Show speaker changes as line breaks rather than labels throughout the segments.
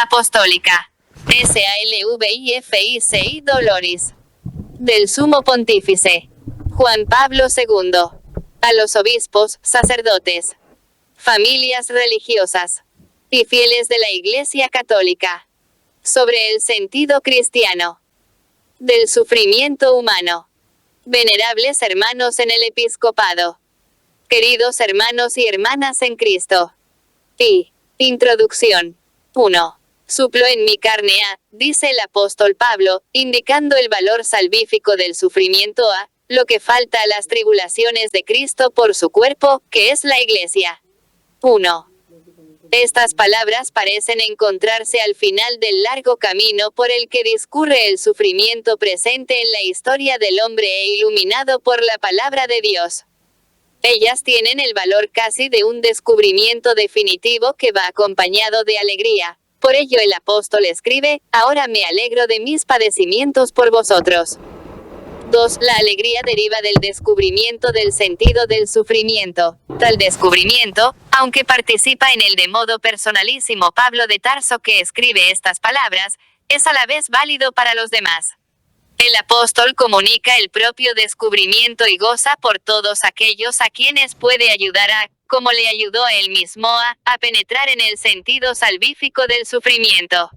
Apostólica. Salvifici Doloris. Del Sumo Pontífice Juan Pablo II. A los obispos, sacerdotes, familias religiosas y fieles de la Iglesia Católica. Sobre el sentido cristiano del sufrimiento humano. Venerables hermanos en el episcopado. Queridos hermanos y hermanas en Cristo. Introducción. 1. Suplo en mi carne a, dice el apóstol Pablo, indicando el valor salvífico del sufrimiento a, lo que falta a las tribulaciones de Cristo por su cuerpo, que es la Iglesia. 1. Estas palabras parecen encontrarse al final del largo camino por el que discurre el sufrimiento presente en la historia del hombre e iluminado por la palabra de Dios. Ellas tienen el valor casi de un descubrimiento definitivo que va acompañado de alegría. Por ello el apóstol escribe, ahora me alegro de mis padecimientos por vosotros. 2. La alegría deriva del descubrimiento del sentido del sufrimiento. Tal descubrimiento, aunque participa en el de modo personalísimo Pablo de Tarso que escribe estas palabras, es a la vez válido para los demás. El apóstol comunica el propio descubrimiento y goza por todos aquellos a quienes puede ayudar a, como le ayudó a él mismo a penetrar en el sentido salvífico del sufrimiento.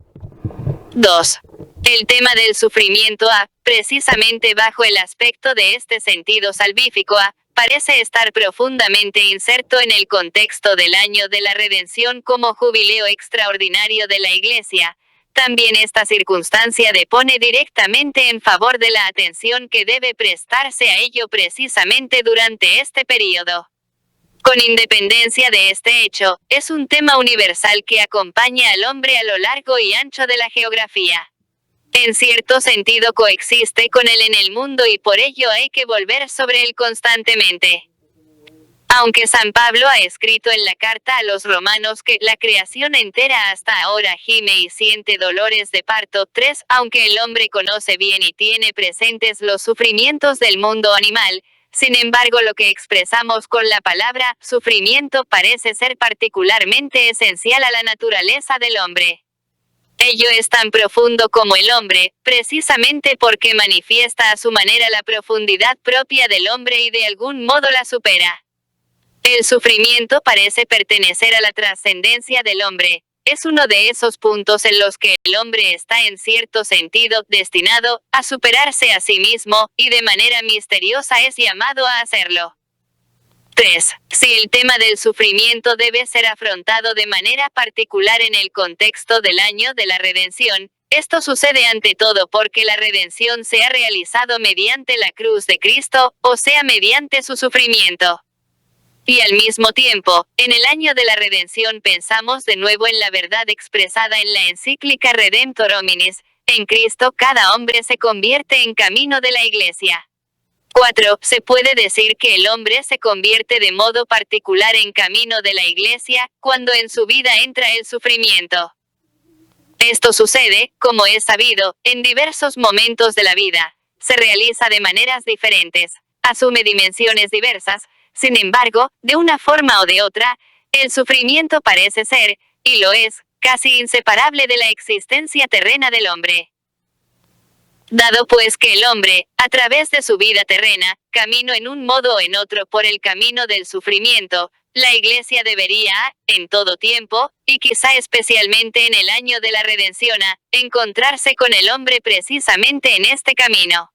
2. El tema del sufrimiento precisamente bajo el aspecto de este sentido salvífico parece estar profundamente inserto en el contexto del año de la redención como jubileo extraordinario de la Iglesia. También esta circunstancia depone directamente en favor de la atención que debe prestarse a ello precisamente durante este período. Con independencia de este hecho, es un tema universal que acompaña al hombre a lo largo y ancho de la geografía. En cierto sentido coexiste con él en el mundo y por ello hay que volver sobre él constantemente. Aunque San Pablo ha escrito en la carta a los romanos que la creación entera hasta ahora gime y siente dolores de parto. 3. Aunque el hombre conoce bien y tiene presentes los sufrimientos del mundo animal, sin embargo lo que expresamos con la palabra sufrimiento parece ser particularmente esencial a la naturaleza del hombre. Ello es tan profundo como el hombre, precisamente porque manifiesta a su manera la profundidad propia del hombre y de algún modo la supera. El sufrimiento parece pertenecer a la trascendencia del hombre. Es uno de esos puntos en los que el hombre está en cierto sentido destinado a superarse a sí mismo, y de manera misteriosa es llamado a hacerlo. 3. Si el tema del sufrimiento debe ser afrontado de manera particular en el contexto del año de la redención, esto sucede ante todo porque la redención se ha realizado mediante la cruz de Cristo, o sea mediante su sufrimiento. Y al mismo tiempo, en el año de la redención pensamos de nuevo en la verdad expresada en la encíclica Redemptor Hominis, en Cristo cada hombre se convierte en camino de la Iglesia. 4. Se puede decir que el hombre se convierte de modo particular en camino de la Iglesia, cuando en su vida entra el sufrimiento. Esto sucede, como es sabido, en diversos momentos de la vida. Se realiza de maneras diferentes, asume dimensiones diversas. Sin embargo, de una forma o de otra, el sufrimiento parece ser, y lo es, casi inseparable de la existencia terrena del hombre. Dado pues que el hombre, a través de su vida terrena, camino en un modo o en otro por el camino del sufrimiento, la Iglesia debería, en todo tiempo, y quizá especialmente en el año de la redención, encontrarse con el hombre precisamente en este camino.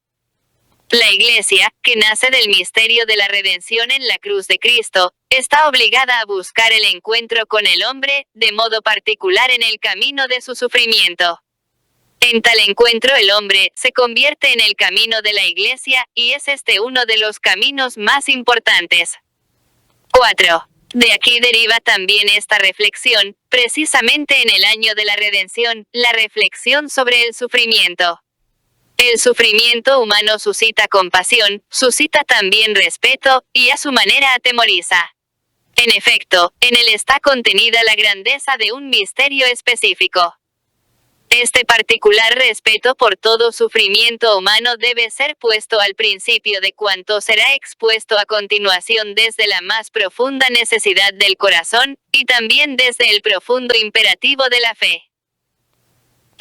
La Iglesia, que nace del misterio de la redención en la cruz de Cristo, está obligada a buscar el encuentro con el hombre, de modo particular en el camino de su sufrimiento. En tal encuentro el hombre se convierte en el camino de la Iglesia, y es este uno de los caminos más importantes. 4. De aquí deriva también esta reflexión, precisamente en el año de la redención, la reflexión sobre el sufrimiento. El sufrimiento humano suscita compasión, suscita también respeto, y a su manera atemoriza. En efecto, en él está contenida la grandeza de un misterio específico. Este particular respeto por todo sufrimiento humano debe ser puesto al principio de cuanto será expuesto a continuación desde la más profunda necesidad del corazón, y también desde el profundo imperativo de la fe.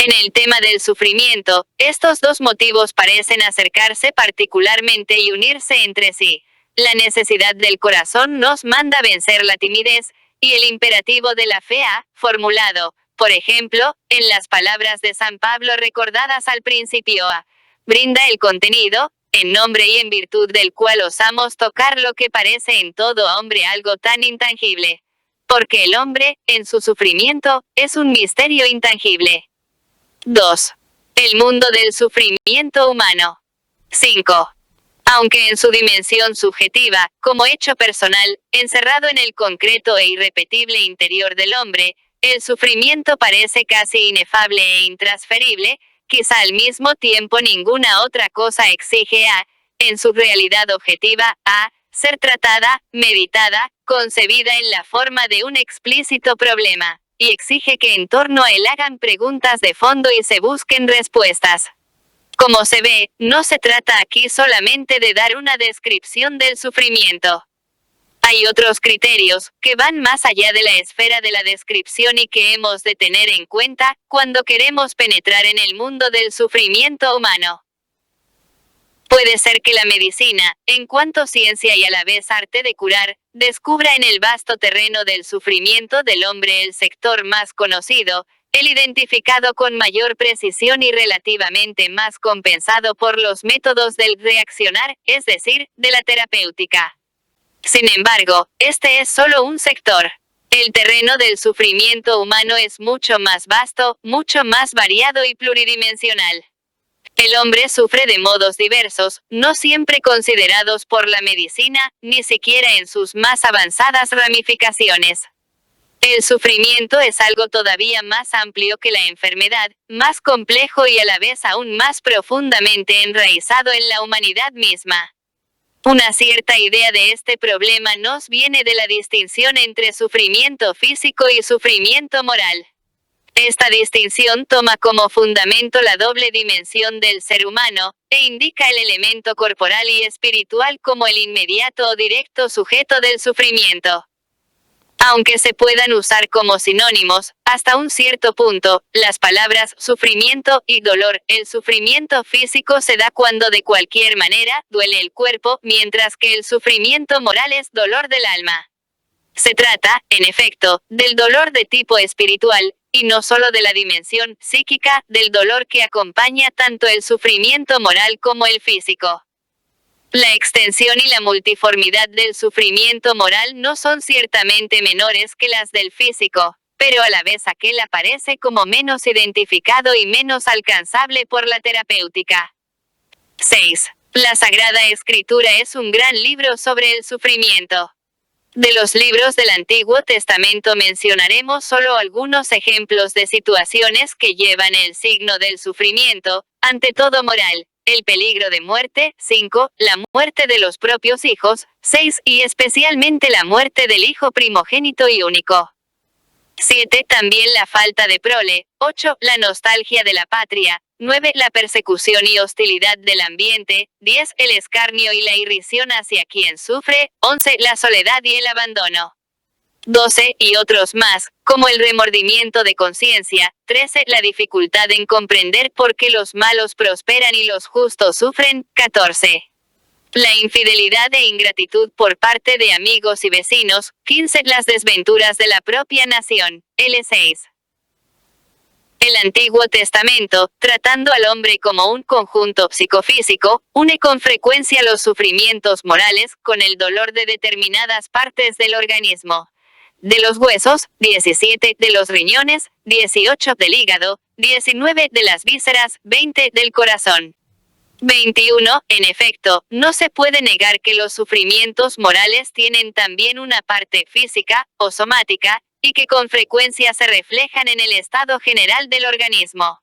En el tema del sufrimiento, estos dos motivos parecen acercarse particularmente y unirse entre sí. La necesidad del corazón nos manda vencer la timidez, y el imperativo de la fe ha formulado, por ejemplo, en las palabras de San Pablo recordadas al principio brinda el contenido, en nombre y en virtud del cual osamos tocar lo que parece en todo hombre algo tan intangible. Porque el hombre, en su sufrimiento, es un misterio intangible. 2. El mundo del sufrimiento humano. 5. Aunque en su dimensión subjetiva, como hecho personal, encerrado en el concreto e irrepetible interior del hombre, el sufrimiento parece casi inefable e intransferible, quizá al mismo tiempo ninguna otra cosa exige en su realidad objetiva, ser tratada, meditada, concebida en la forma de un explícito problema, y exige que en torno a él hagan preguntas de fondo y se busquen respuestas. Como se ve, no se trata aquí solamente de dar una descripción del sufrimiento. Hay otros criterios, que van más allá de la esfera de la descripción y que hemos de tener en cuenta, cuando queremos penetrar en el mundo del sufrimiento humano. Puede ser que la medicina, en cuanto ciencia y a la vez arte de curar, descubra en el vasto terreno del sufrimiento del hombre el sector más conocido, el identificado con mayor precisión y relativamente más compensado por los métodos del reaccionar, es decir, de la terapéutica. Sin embargo, este es solo un sector. El terreno del sufrimiento humano es mucho más vasto, mucho más variado y pluridimensional. El hombre sufre de modos diversos, no siempre considerados por la medicina, ni siquiera en sus más avanzadas ramificaciones. El sufrimiento es algo todavía más amplio que la enfermedad, más complejo y a la vez aún más profundamente enraizado en la humanidad misma. Una cierta idea de este problema nos viene de la distinción entre sufrimiento físico y sufrimiento moral. Esta distinción toma como fundamento la doble dimensión del ser humano, e indica el elemento corporal y espiritual como el inmediato o directo sujeto del sufrimiento. Aunque se puedan usar como sinónimos, hasta un cierto punto, las palabras sufrimiento y dolor, el sufrimiento físico se da cuando de cualquier manera duele el cuerpo, mientras que el sufrimiento moral es dolor del alma. Se trata, en efecto, del dolor de tipo espiritual, y no solo de la dimensión psíquica, del dolor que acompaña tanto el sufrimiento moral como el físico. La extensión y la multiformidad del sufrimiento moral no son ciertamente menores que las del físico, pero a la vez aquel aparece como menos identificado y menos alcanzable por la terapéutica. 6. La Sagrada Escritura es un gran libro sobre el sufrimiento. De los libros del Antiguo Testamento mencionaremos solo algunos ejemplos de situaciones que llevan el signo del sufrimiento, ante todo moral. El peligro de muerte, 5, la muerte de los propios hijos, 6, y especialmente la muerte del hijo primogénito y único. 7. También la falta de prole, 8. La nostalgia de la patria, 9. La persecución y hostilidad del ambiente, 10. El escarnio y la irrisión hacia quien sufre, 11. La soledad y el abandono. 12. Y otros más, como el remordimiento de conciencia. 13. La dificultad en comprender por qué los malos prosperan y los justos sufren. 14. La infidelidad e ingratitud por parte de amigos y vecinos. 15. Las desventuras de la propia nación. L6. El Antiguo Testamento, tratando al hombre como un conjunto psicofísico, une con frecuencia los sufrimientos morales con el dolor de determinadas partes del organismo. De los huesos, 17, de los riñones, 18, del hígado, 19, de las vísceras, 20, del corazón. 21. En efecto, no se puede negar que los sufrimientos morales tienen también una parte física, o somática, y que con frecuencia se reflejan en el estado general del organismo.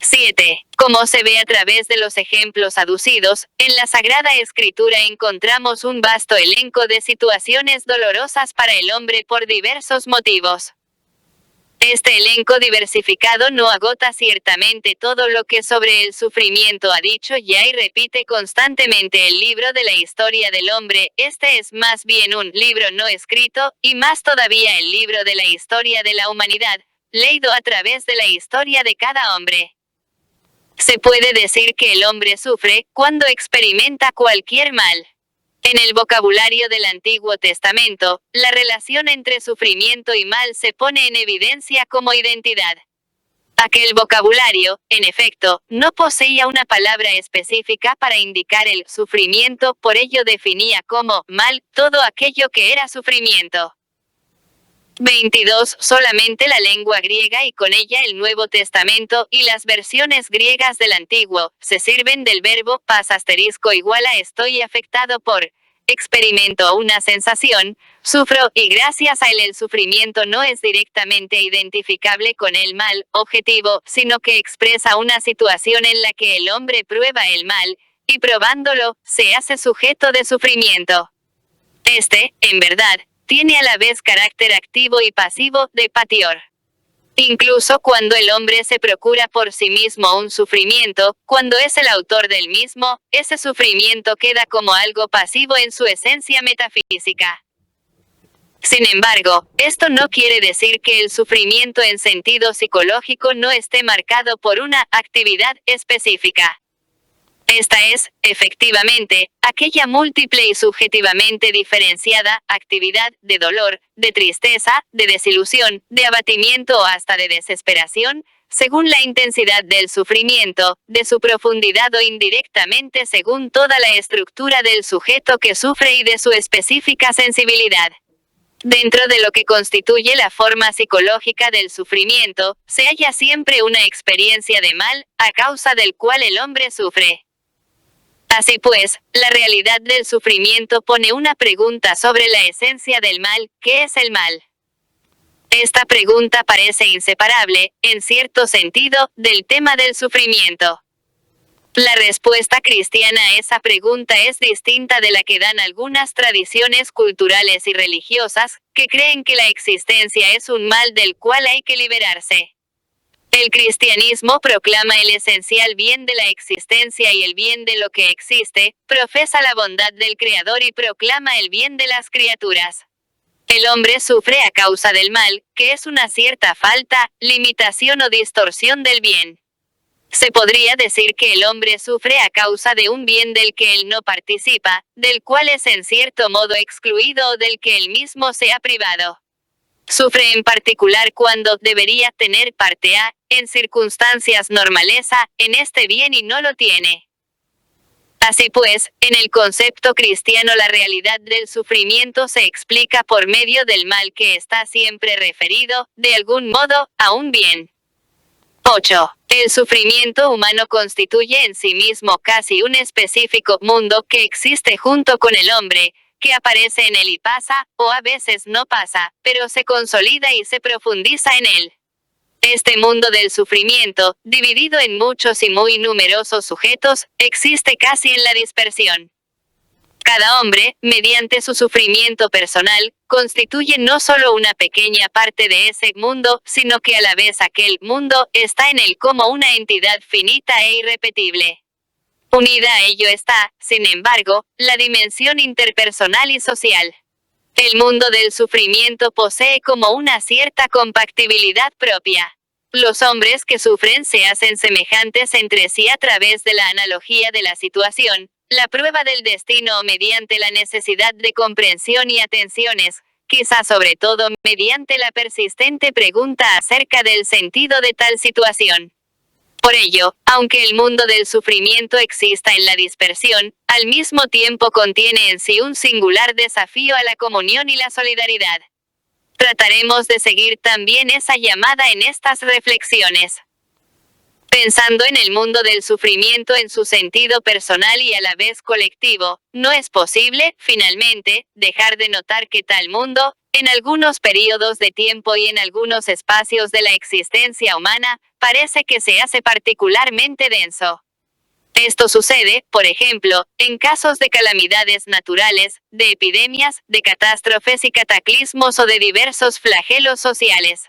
7. Como se ve a través de los ejemplos aducidos, en la Sagrada Escritura encontramos un vasto elenco de situaciones dolorosas para el hombre por diversos motivos. Este elenco diversificado no agota ciertamente todo lo que sobre el sufrimiento ha dicho ya y repite constantemente el libro de la historia del hombre. Este es más bien un libro no escrito, y más todavía el libro de la historia de la humanidad, leído a través de la historia de cada hombre. Se puede decir que el hombre sufre cuando experimenta cualquier mal. En el vocabulario del Antiguo Testamento, la relación entre sufrimiento y mal se pone en evidencia como identidad. Aquel vocabulario, en efecto, no poseía una palabra específica para indicar el sufrimiento, por ello definía como mal todo aquello que era sufrimiento. 22. Solamente la lengua griega y con ella el Nuevo Testamento y las versiones griegas del Antiguo se sirven del verbo pas * igual a estoy afectado por, experimento una sensación, sufro, y gracias a él el sufrimiento no es directamente identificable con el mal objetivo, sino que expresa una situación en la que el hombre prueba el mal, y probándolo, se hace sujeto de sufrimiento. En verdad, tiene a la vez carácter activo y pasivo, de patior. Incluso cuando el hombre se procura por sí mismo un sufrimiento, cuando es el autor del mismo, ese sufrimiento queda como algo pasivo en su esencia metafísica. Sin embargo, esto no quiere decir que el sufrimiento en sentido psicológico no esté marcado por una actividad específica. Esta es, efectivamente, aquella múltiple y subjetivamente diferenciada actividad de dolor, de tristeza, de desilusión, de abatimiento o hasta de desesperación, según la intensidad del sufrimiento, de su profundidad o indirectamente según toda la estructura del sujeto que sufre y de su específica sensibilidad. Dentro de lo que constituye la forma psicológica del sufrimiento, se halla siempre una experiencia de mal, a causa del cual el hombre sufre. Así pues, la realidad del sufrimiento pone una pregunta sobre la esencia del mal, ¿qué es el mal? Esta pregunta parece inseparable, en cierto sentido, del tema del sufrimiento. La respuesta cristiana a esa pregunta es distinta de la que dan algunas tradiciones culturales y religiosas, que creen que la existencia es un mal del cual hay que liberarse. El cristianismo proclama el esencial bien de la existencia y el bien de lo que existe, profesa la bondad del Creador y proclama el bien de las criaturas. El hombre sufre a causa del mal, que es una cierta falta, limitación o distorsión del bien. Se podría decir que el hombre sufre a causa de un bien del que él no participa, del cual es en cierto modo excluido o del que él mismo se ha privado. Sufre en particular cuando debería tener parte A, en circunstancias normales A, en este bien y no lo tiene. Así pues, en el concepto cristiano la realidad del sufrimiento se explica por medio del mal que está siempre referido, de algún modo, a un bien. 8. El sufrimiento humano constituye en sí mismo casi un específico mundo que existe junto con el hombre, que aparece en él y pasa, o a veces no pasa, pero se consolida y se profundiza en él. Este mundo del sufrimiento, dividido en muchos y muy numerosos sujetos, existe casi en la dispersión. Cada hombre, mediante su sufrimiento personal, constituye no solo una pequeña parte de ese mundo, sino que a la vez aquel mundo está en él como una entidad finita e irrepetible. Unida a ello está, sin embargo, la dimensión interpersonal y social. El mundo del sufrimiento posee como una cierta compatibilidad propia. Los hombres que sufren se hacen semejantes entre sí a través de la analogía de la situación, la prueba del destino o mediante la necesidad de comprensión y atenciones, quizá sobre todo mediante la persistente pregunta acerca del sentido de tal situación. Por ello, aunque el mundo del sufrimiento exista en la dispersión, al mismo tiempo contiene en sí un singular desafío a la comunión y la solidaridad. Trataremos de seguir también esa llamada en estas reflexiones. Pensando en el mundo del sufrimiento en su sentido personal y a la vez colectivo, no es posible, finalmente, dejar de notar que tal mundo, en algunos períodos de tiempo y en algunos espacios de la existencia humana, parece que se hace particularmente denso. Esto sucede, por ejemplo, en casos de calamidades naturales, de epidemias, de catástrofes y cataclismos o de diversos flagelos sociales.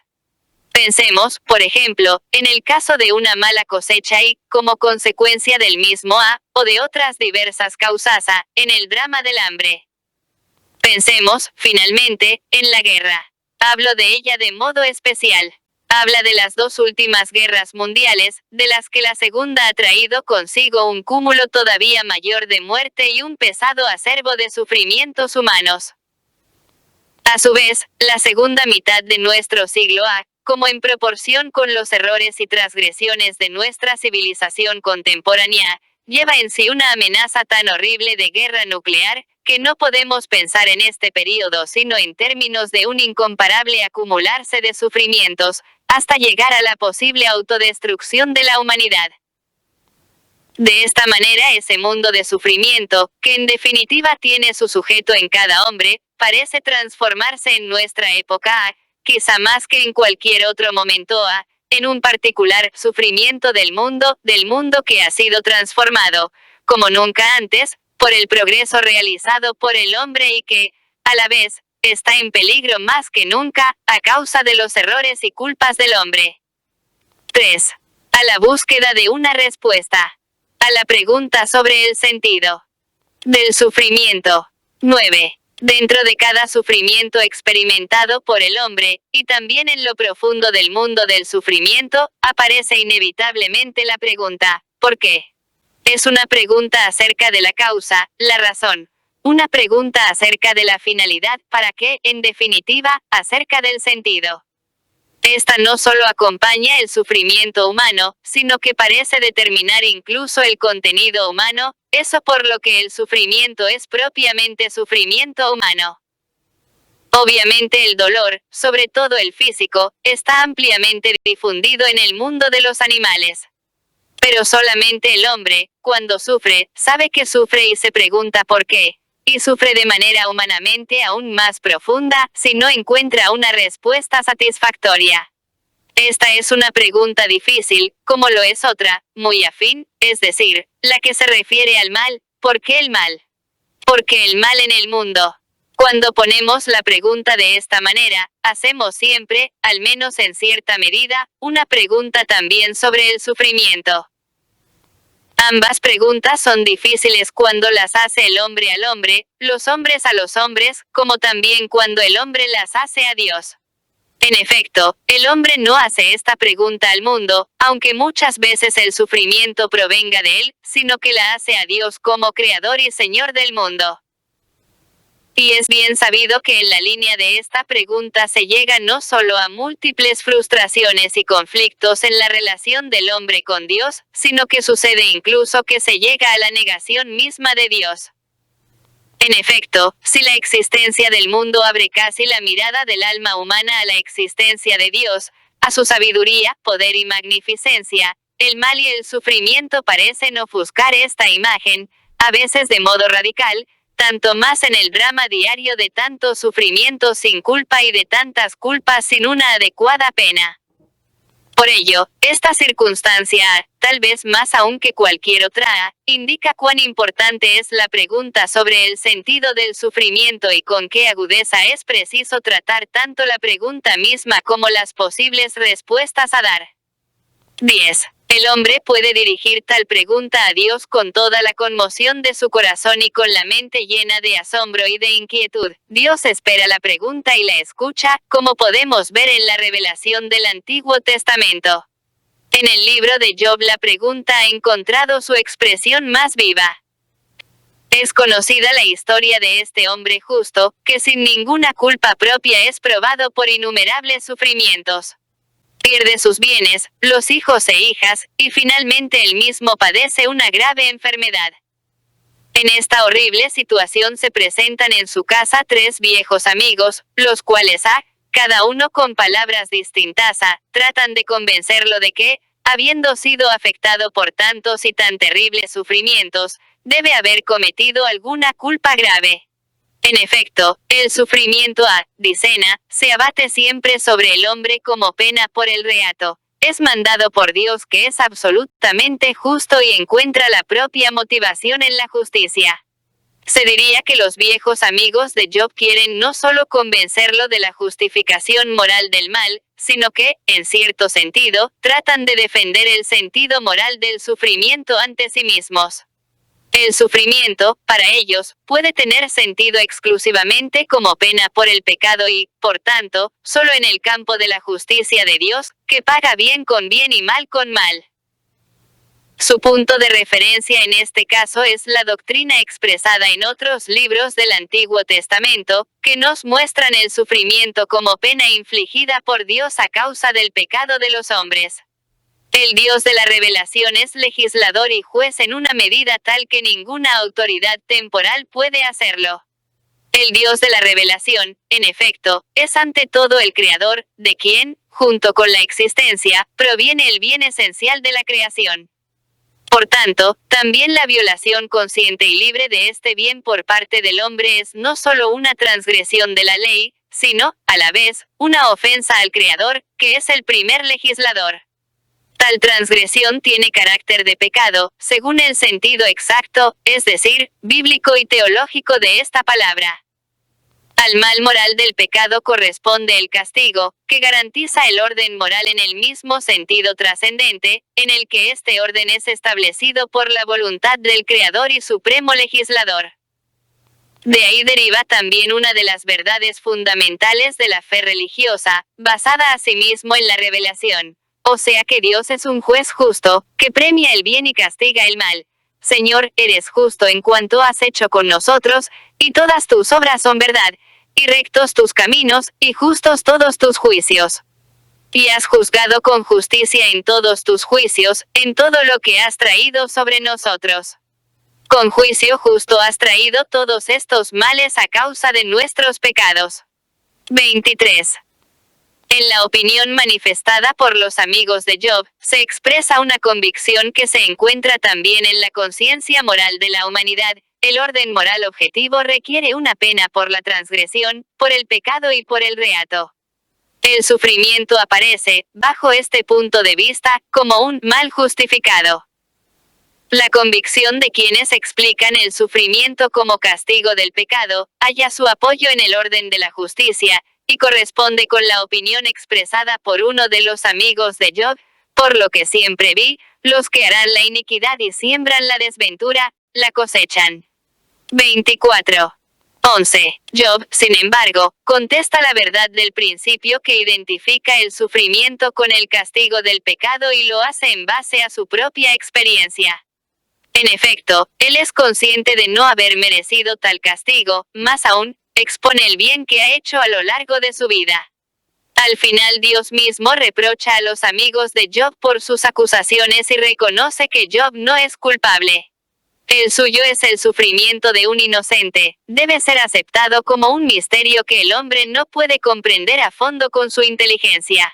Pensemos, por ejemplo, en el caso de una mala cosecha y, como consecuencia del mismo o de otras diversas causas en el drama del hambre. Pensemos, finalmente, en la guerra. Hablo de ella de modo especial. Habla de las dos últimas guerras mundiales, de las que la segunda ha traído consigo un cúmulo todavía mayor de muerte y un pesado acervo de sufrimientos humanos. A su vez, la segunda mitad de nuestro siglo A, como en proporción con los errores y transgresiones de nuestra civilización contemporánea, lleva en sí una amenaza tan horrible de guerra nuclear, que no podemos pensar en este período sino en términos de un incomparable acumularse de sufrimientos, hasta llegar a la posible autodestrucción de la humanidad. De esta manera ese mundo de sufrimiento, que en definitiva tiene su sujeto en cada hombre, parece transformarse en nuestra época A, quizá más que en cualquier otro momento A, en un particular sufrimiento del mundo que ha sido transformado, como nunca antes, por el progreso realizado por el hombre y que, a la vez, está en peligro más que nunca, a causa de los errores y culpas del hombre. 3. A la búsqueda de una respuesta. A la pregunta sobre el sentido del sufrimiento. 9. Dentro de cada sufrimiento experimentado por el hombre, y también en lo profundo del mundo del sufrimiento, aparece inevitablemente la pregunta, ¿por qué? Es una pregunta acerca de la causa, la razón. Una pregunta acerca de la finalidad, ¿para qué? En definitiva, acerca del sentido. Esta no solo acompaña el sufrimiento humano, sino que parece determinar incluso el contenido humano, eso por lo que el sufrimiento es propiamente sufrimiento humano. Obviamente el dolor, sobre todo el físico, está ampliamente difundido en el mundo de los animales. Pero solamente el hombre, cuando sufre, sabe que sufre y se pregunta por qué. Y sufre de manera humanamente aún más profunda, si no encuentra una respuesta satisfactoria. Esta es una pregunta difícil, como lo es otra, muy afín, es decir, la que se refiere al mal. ¿Por qué el mal? ¿Por qué el mal en el mundo? Cuando ponemos la pregunta de esta manera, hacemos siempre, al menos en cierta medida, una pregunta también sobre el sufrimiento. Ambas preguntas son difíciles cuando las hace el hombre al hombre, los hombres a los hombres, como también cuando el hombre las hace a Dios. En efecto, el hombre no hace esta pregunta al mundo, aunque muchas veces el sufrimiento provenga de él, sino que la hace a Dios como creador y señor del mundo. Y es bien sabido que en la línea de esta pregunta se llega no solo a múltiples frustraciones y conflictos en la relación del hombre con Dios, sino que sucede incluso que se llega a la negación misma de Dios. En efecto, si la existencia del mundo abre casi la mirada del alma humana a la existencia de Dios, a su sabiduría, poder y magnificencia, el mal y el sufrimiento parecen ofuscar esta imagen, a veces de modo radical, tanto más en el drama diario de tantos sufrimientos sin culpa y de tantas culpas sin una adecuada pena. Por ello, esta circunstancia, tal vez más aún que cualquier otra, indica cuán importante es la pregunta sobre el sentido del sufrimiento y con qué agudeza es preciso tratar tanto la pregunta misma como las posibles respuestas a dar. 10. El hombre puede dirigir tal pregunta a Dios con toda la conmoción de su corazón y con la mente llena de asombro y de inquietud. Dios espera la pregunta y la escucha, como podemos ver en la revelación del Antiguo Testamento. En el libro de Job la pregunta ha encontrado su expresión más viva. Es conocida la historia de este hombre justo, que sin ninguna culpa propia es probado por innumerables sufrimientos. Pierde sus bienes, los hijos e hijas, y finalmente él mismo padece una grave enfermedad. En esta horrible situación se presentan en su casa 3 viejos amigos, los cuales cada uno con palabras distintas tratan de convencerlo de que, habiendo sido afectado por tantos y tan terribles sufrimientos, debe haber cometido alguna culpa grave. En efecto, el sufrimiento dicen, se abate siempre sobre el hombre como pena por el reato. Es mandado por Dios que es absolutamente justo y encuentra la propia motivación en la justicia. Se diría que los viejos amigos de Job quieren no solo convencerlo de la justificación moral del mal, sino que, en cierto sentido, tratan de defender el sentido moral del sufrimiento ante sí mismos. El sufrimiento, para ellos, puede tener sentido exclusivamente como pena por el pecado y, por tanto, solo en el campo de la justicia de Dios, que paga bien con bien y mal con mal. Su punto de referencia en este caso es la doctrina expresada en otros libros del Antiguo Testamento, que nos muestran el sufrimiento como pena infligida por Dios a causa del pecado de los hombres. El Dios de la revelación es legislador y juez en una medida tal que ninguna autoridad temporal puede hacerlo. El Dios de la revelación, en efecto, es ante todo el creador, de quien, junto con la existencia, proviene el bien esencial de la creación. Por tanto, también la violación consciente y libre de este bien por parte del hombre es no solo una transgresión de la ley, sino, a la vez, una ofensa al Creador, que es el primer legislador. Tal transgresión tiene carácter de pecado, según el sentido exacto, es decir, bíblico y teológico de esta palabra. Al mal moral del pecado corresponde el castigo, que garantiza el orden moral en el mismo sentido trascendente, en el que este orden es establecido por la voluntad del Creador y Supremo Legislador. De ahí deriva también una de las verdades fundamentales de la fe religiosa, basada asimismo en la revelación. O sea que Dios es un juez justo, que premia el bien y castiga el mal. Señor, eres justo en cuanto has hecho con nosotros, y todas tus obras son verdad, y rectos tus caminos, y justos todos tus juicios. Y has juzgado con justicia en todos tus juicios, en todo lo que has traído sobre nosotros. Con juicio justo has traído todos estos males a causa de nuestros pecados. 23. En la opinión manifestada por los amigos de Job, se expresa una convicción que se encuentra también en la conciencia moral de la humanidad. El orden moral objetivo requiere una pena por la transgresión, por el pecado y por el reato. El sufrimiento aparece, bajo este punto de vista, como un mal justificado. La convicción de quienes explican el sufrimiento como castigo del pecado, halla su apoyo en el orden de la justicia, y corresponde con la opinión expresada por uno de los amigos de Job, por lo que siempre vi, los que harán la iniquidad y siembran la desventura, la cosechan. 24. 11. Job, sin embargo, contesta la verdad del principio que identifica el sufrimiento con el castigo del pecado y lo hace en base a su propia experiencia. En efecto, él es consciente de no haber merecido tal castigo, más aún, expone el bien que ha hecho a lo largo de su vida. Al final Dios mismo reprocha a los amigos de Job por sus acusaciones y reconoce que Job no es culpable. El suyo es el sufrimiento de un inocente, debe ser aceptado como un misterio que el hombre no puede comprender a fondo con su inteligencia.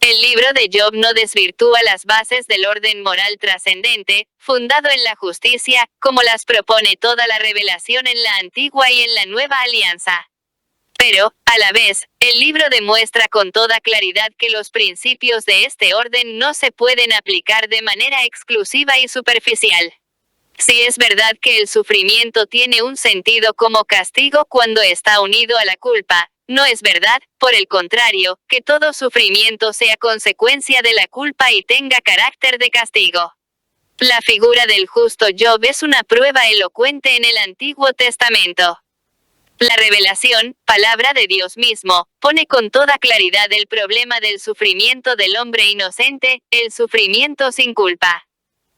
El libro de Job no desvirtúa las bases del orden moral trascendente, fundado en la justicia, como las propone toda la revelación en la antigua y en la nueva alianza. Pero, a la vez, el libro demuestra con toda claridad que los principios de este orden no se pueden aplicar de manera exclusiva y superficial. Si es verdad que el sufrimiento tiene un sentido como castigo cuando está unido a la culpa, no es verdad, por el contrario, que todo sufrimiento sea consecuencia de la culpa y tenga carácter de castigo. La figura del justo Job es una prueba elocuente en el Antiguo Testamento. La revelación, palabra de Dios mismo, pone con toda claridad el problema del sufrimiento del hombre inocente, el sufrimiento sin culpa.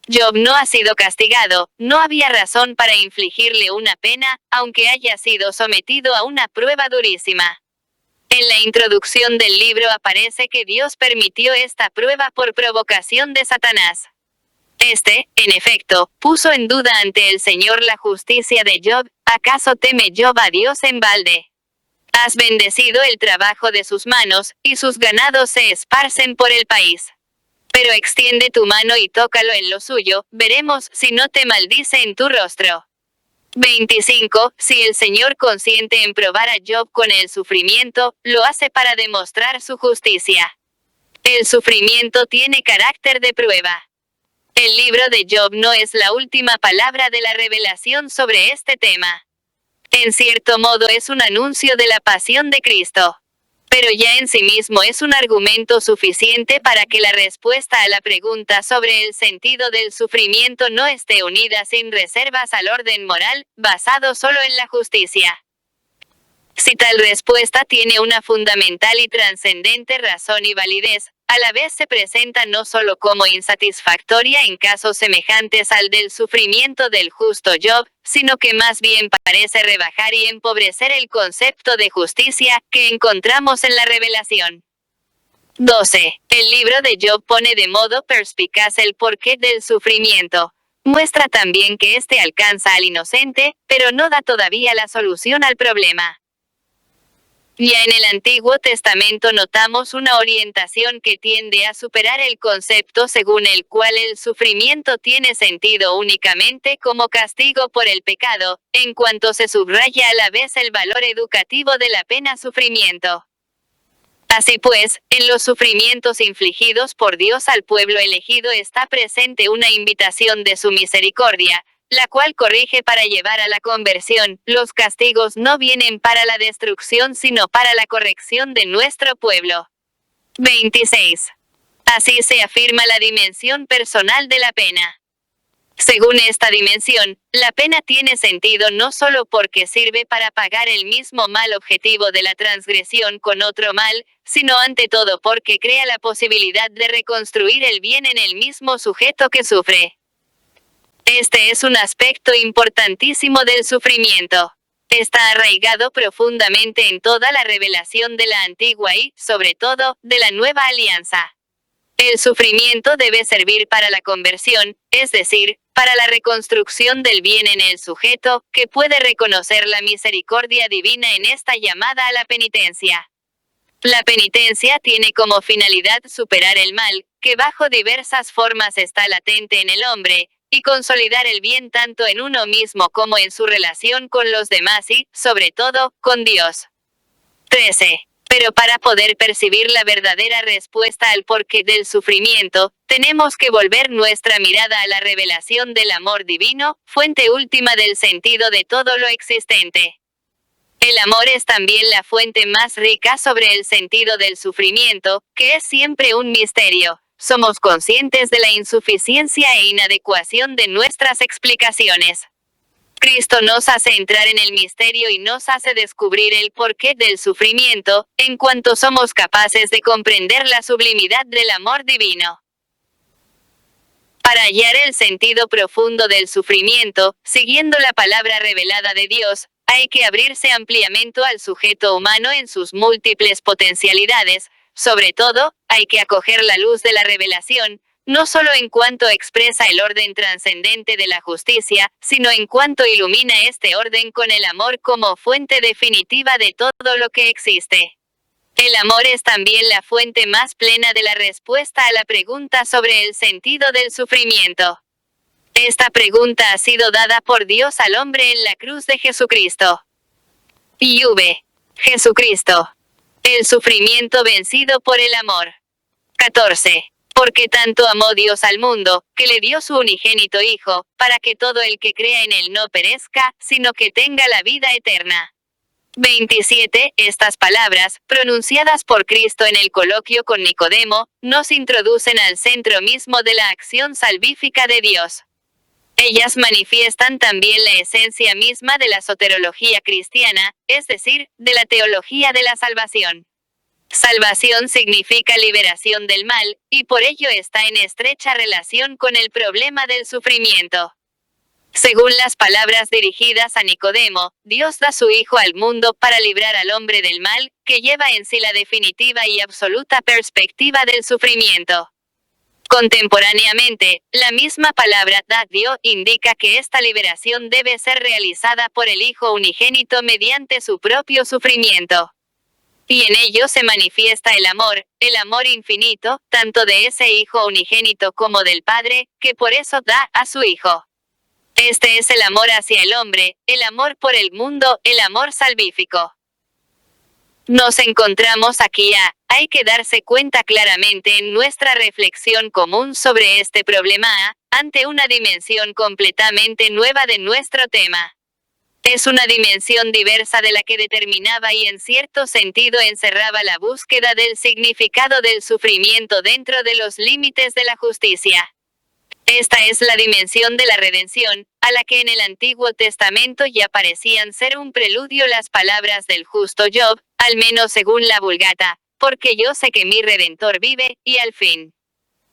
Job no ha sido castigado, no había razón para infligirle una pena, aunque haya sido sometido a una prueba durísima. En la introducción del libro aparece que Dios permitió esta prueba por provocación de Satanás. Este, en efecto, puso en duda ante el Señor la justicia de Job. ¿Acaso teme Job a Dios en balde? Has bendecido el trabajo de sus manos, y sus ganados se esparcen por el país. Pero extiende tu mano y tócalo en lo suyo, veremos si no te maldice en tu rostro. 25. Si el Señor consiente en probar a Job con el sufrimiento, lo hace para demostrar su justicia. El sufrimiento tiene carácter de prueba. El libro de Job no es la última palabra de la revelación sobre este tema. En cierto modo es un anuncio de la pasión de Cristo. Pero ya en sí mismo es un argumento suficiente para que la respuesta a la pregunta sobre el sentido del sufrimiento no esté unida sin reservas al orden moral, basado solo en la justicia. Si tal respuesta tiene una fundamental y trascendente razón y validez, a la vez se presenta no solo como insatisfactoria en casos semejantes al del sufrimiento del justo Job, sino que más bien parece rebajar y empobrecer el concepto de justicia que encontramos en la revelación. 12. El libro de Job pone de modo perspicaz el porqué del sufrimiento. Muestra también que éste alcanza al inocente, pero no da todavía la solución al problema. Ya en el Antiguo Testamento notamos una orientación que tiende a superar el concepto según el cual el sufrimiento tiene sentido únicamente como castigo por el pecado, en cuanto se subraya a la vez el valor educativo de la pena sufrimiento. Así pues, en los sufrimientos infligidos por Dios al pueblo elegido está presente una invitación de su misericordia, la cual corrige para llevar a la conversión. Los castigos no vienen para la destrucción sino para la corrección de nuestro pueblo. 26. Así se afirma la dimensión personal de la pena. Según esta dimensión, la pena tiene sentido no solo porque sirve para pagar el mismo mal objetivo de la transgresión con otro mal, sino ante todo porque crea la posibilidad de reconstruir el bien en el mismo sujeto que sufre. Este es un aspecto importantísimo del sufrimiento. Está arraigado profundamente en toda la revelación de la antigua y, sobre todo, de la nueva alianza. El sufrimiento debe servir para la conversión, es decir, para la reconstrucción del bien en el sujeto, que puede reconocer la misericordia divina en esta llamada a la penitencia. La penitencia tiene como finalidad superar el mal, que bajo diversas formas está latente en el hombre, y consolidar el bien tanto en uno mismo como en su relación con los demás y, sobre todo, con Dios. 13. Pero para poder percibir la verdadera respuesta al porqué del sufrimiento, tenemos que volver nuestra mirada a la revelación del amor divino, fuente última del sentido de todo lo existente. El amor es también la fuente más rica sobre el sentido del sufrimiento, que es siempre un misterio. Somos conscientes de la insuficiencia e inadecuación de nuestras explicaciones. Cristo nos hace entrar en el misterio y nos hace descubrir el porqué del sufrimiento, en cuanto somos capaces de comprender la sublimidad del amor divino. Para hallar el sentido profundo del sufrimiento, siguiendo la palabra revelada de Dios, hay que abrirse ampliamente al sujeto humano en sus múltiples potencialidades. Sobre todo, hay que acoger la luz de la revelación, no solo en cuanto expresa el orden trascendente de la justicia, sino en cuanto ilumina este orden con el amor como fuente definitiva de todo lo que existe. El amor es también la fuente más plena de la respuesta a la pregunta sobre el sentido del sufrimiento. Esta pregunta ha sido dada por Dios al hombre en la cruz de Jesucristo. V. Jesucristo. El sufrimiento vencido por el amor. 14. Porque tanto amó Dios al mundo, que le dio su unigénito Hijo, para que todo el que crea en él no perezca, sino que tenga la vida eterna. 27. Estas palabras, pronunciadas por Cristo en el coloquio con Nicodemo, nos introducen al centro mismo de la acción salvífica de Dios. Ellas manifiestan también la esencia misma de la soterología cristiana, es decir, de la teología de la salvación. Salvación significa liberación del mal, y por ello está en estrecha relación con el problema del sufrimiento. Según las palabras dirigidas a Nicodemo, Dios da su Hijo al mundo para librar al hombre del mal, que lleva en sí la definitiva y absoluta perspectiva del sufrimiento. Contemporáneamente, la misma palabra dio indica que esta liberación debe ser realizada por el Hijo unigénito mediante su propio sufrimiento. Y en ello se manifiesta el amor infinito, tanto de ese Hijo unigénito como del Padre, que por eso da a su Hijo. Este es el amor hacia el hombre, el amor por el mundo, el amor salvífico. Nos encontramos aquí hay que darse cuenta claramente en nuestra reflexión común sobre este problema ante una dimensión completamente nueva de nuestro tema. Es una dimensión diversa de la que determinaba y en cierto sentido encerraba la búsqueda del significado del sufrimiento dentro de los límites de la justicia. Esta es la dimensión de la redención, a la que en el Antiguo Testamento ya parecían ser un preludio las palabras del justo Job, al menos según la Vulgata, porque yo sé que mi Redentor vive, y al fin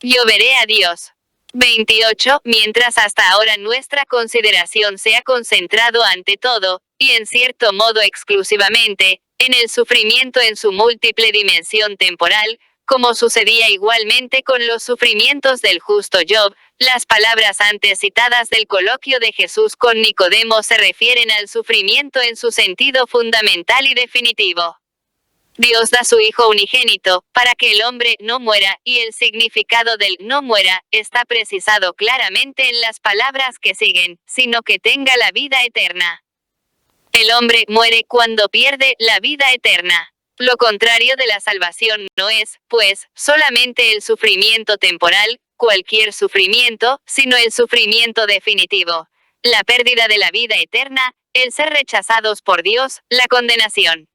yo veré a Dios. 28. Mientras hasta ahora nuestra consideración se ha concentrado ante todo, y en cierto modo exclusivamente, en el sufrimiento en su múltiple dimensión temporal, como sucedía igualmente con los sufrimientos del justo Job, las palabras antes citadas del coloquio de Jesús con Nicodemo se refieren al sufrimiento en su sentido fundamental y definitivo. Dios da su Hijo unigénito, para que el hombre no muera, y el significado del no muera, está precisado claramente en las palabras que siguen, sino que tenga la vida eterna. El hombre muere cuando pierde la vida eterna. Lo contrario de la salvación no es, pues, solamente el sufrimiento temporal, cualquier sufrimiento, sino el sufrimiento definitivo. La pérdida de la vida eterna, el ser rechazados por Dios, la condenación.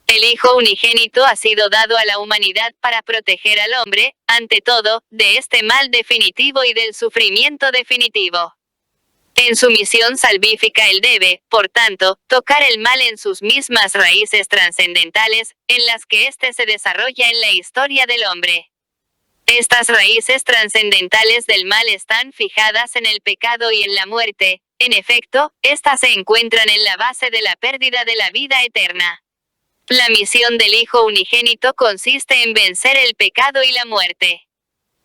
El Hijo unigénito ha sido dado a la humanidad para proteger al hombre, ante todo, de este mal definitivo y del sufrimiento definitivo. En su misión salvífica él debe, por tanto, tocar el mal en sus mismas raíces trascendentales, en las que éste se desarrolla en la historia del hombre. Estas raíces trascendentales del mal están fijadas en el pecado y en la muerte. En efecto, estas se encuentran en la base de la pérdida de la vida eterna. La misión del Hijo unigénito consiste en vencer el pecado y la muerte.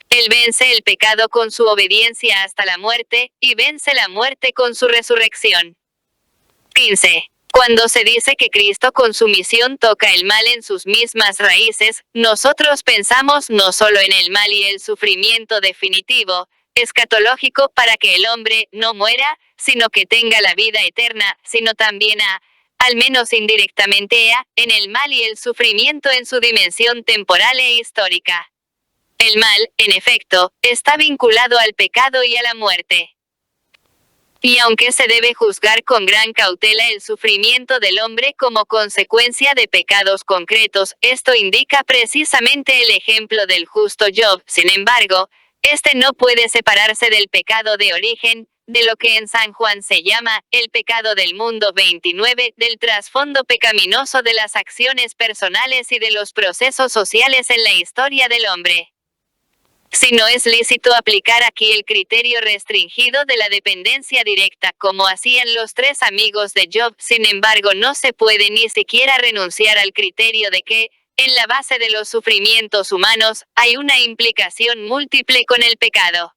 Él vence el pecado con su obediencia hasta la muerte, y vence la muerte con su resurrección. 15. Cuando se dice que Cristo con su misión toca el mal en sus mismas raíces, nosotros pensamos no solo en el mal y el sufrimiento definitivo, escatológico para que el hombre no muera, sino que tenga la vida eterna, sino también al menos indirectamente en el mal y el sufrimiento en su dimensión temporal e histórica. El mal, en efecto, está vinculado al pecado y a la muerte. Y aunque se debe juzgar con gran cautela el sufrimiento del hombre como consecuencia de pecados concretos, esto indica precisamente el ejemplo del justo Job. Sin embargo, este no puede separarse del pecado de origen, de lo que en San Juan se llama el pecado del mundo 29, del trasfondo pecaminoso de las acciones personales y de los procesos sociales en la historia del hombre. Si no es lícito aplicar aquí el criterio restringido de la dependencia directa como hacían los tres amigos de Job, sin embargo no se puede ni siquiera renunciar al criterio de que, en la base de los sufrimientos humanos, hay una implicación múltiple con el pecado.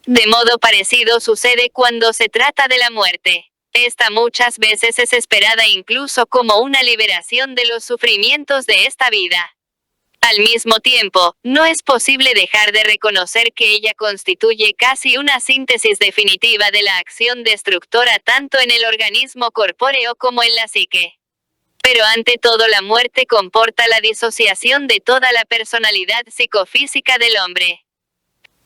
De modo parecido sucede cuando se trata de la muerte. Esta muchas veces es esperada incluso como una liberación de los sufrimientos de esta vida. Al mismo tiempo, no es posible dejar de reconocer que ella constituye casi una síntesis definitiva de la acción destructora tanto en el organismo corpóreo como en la psique. Pero ante todo la muerte comporta la disociación de toda la personalidad psicofísica del hombre.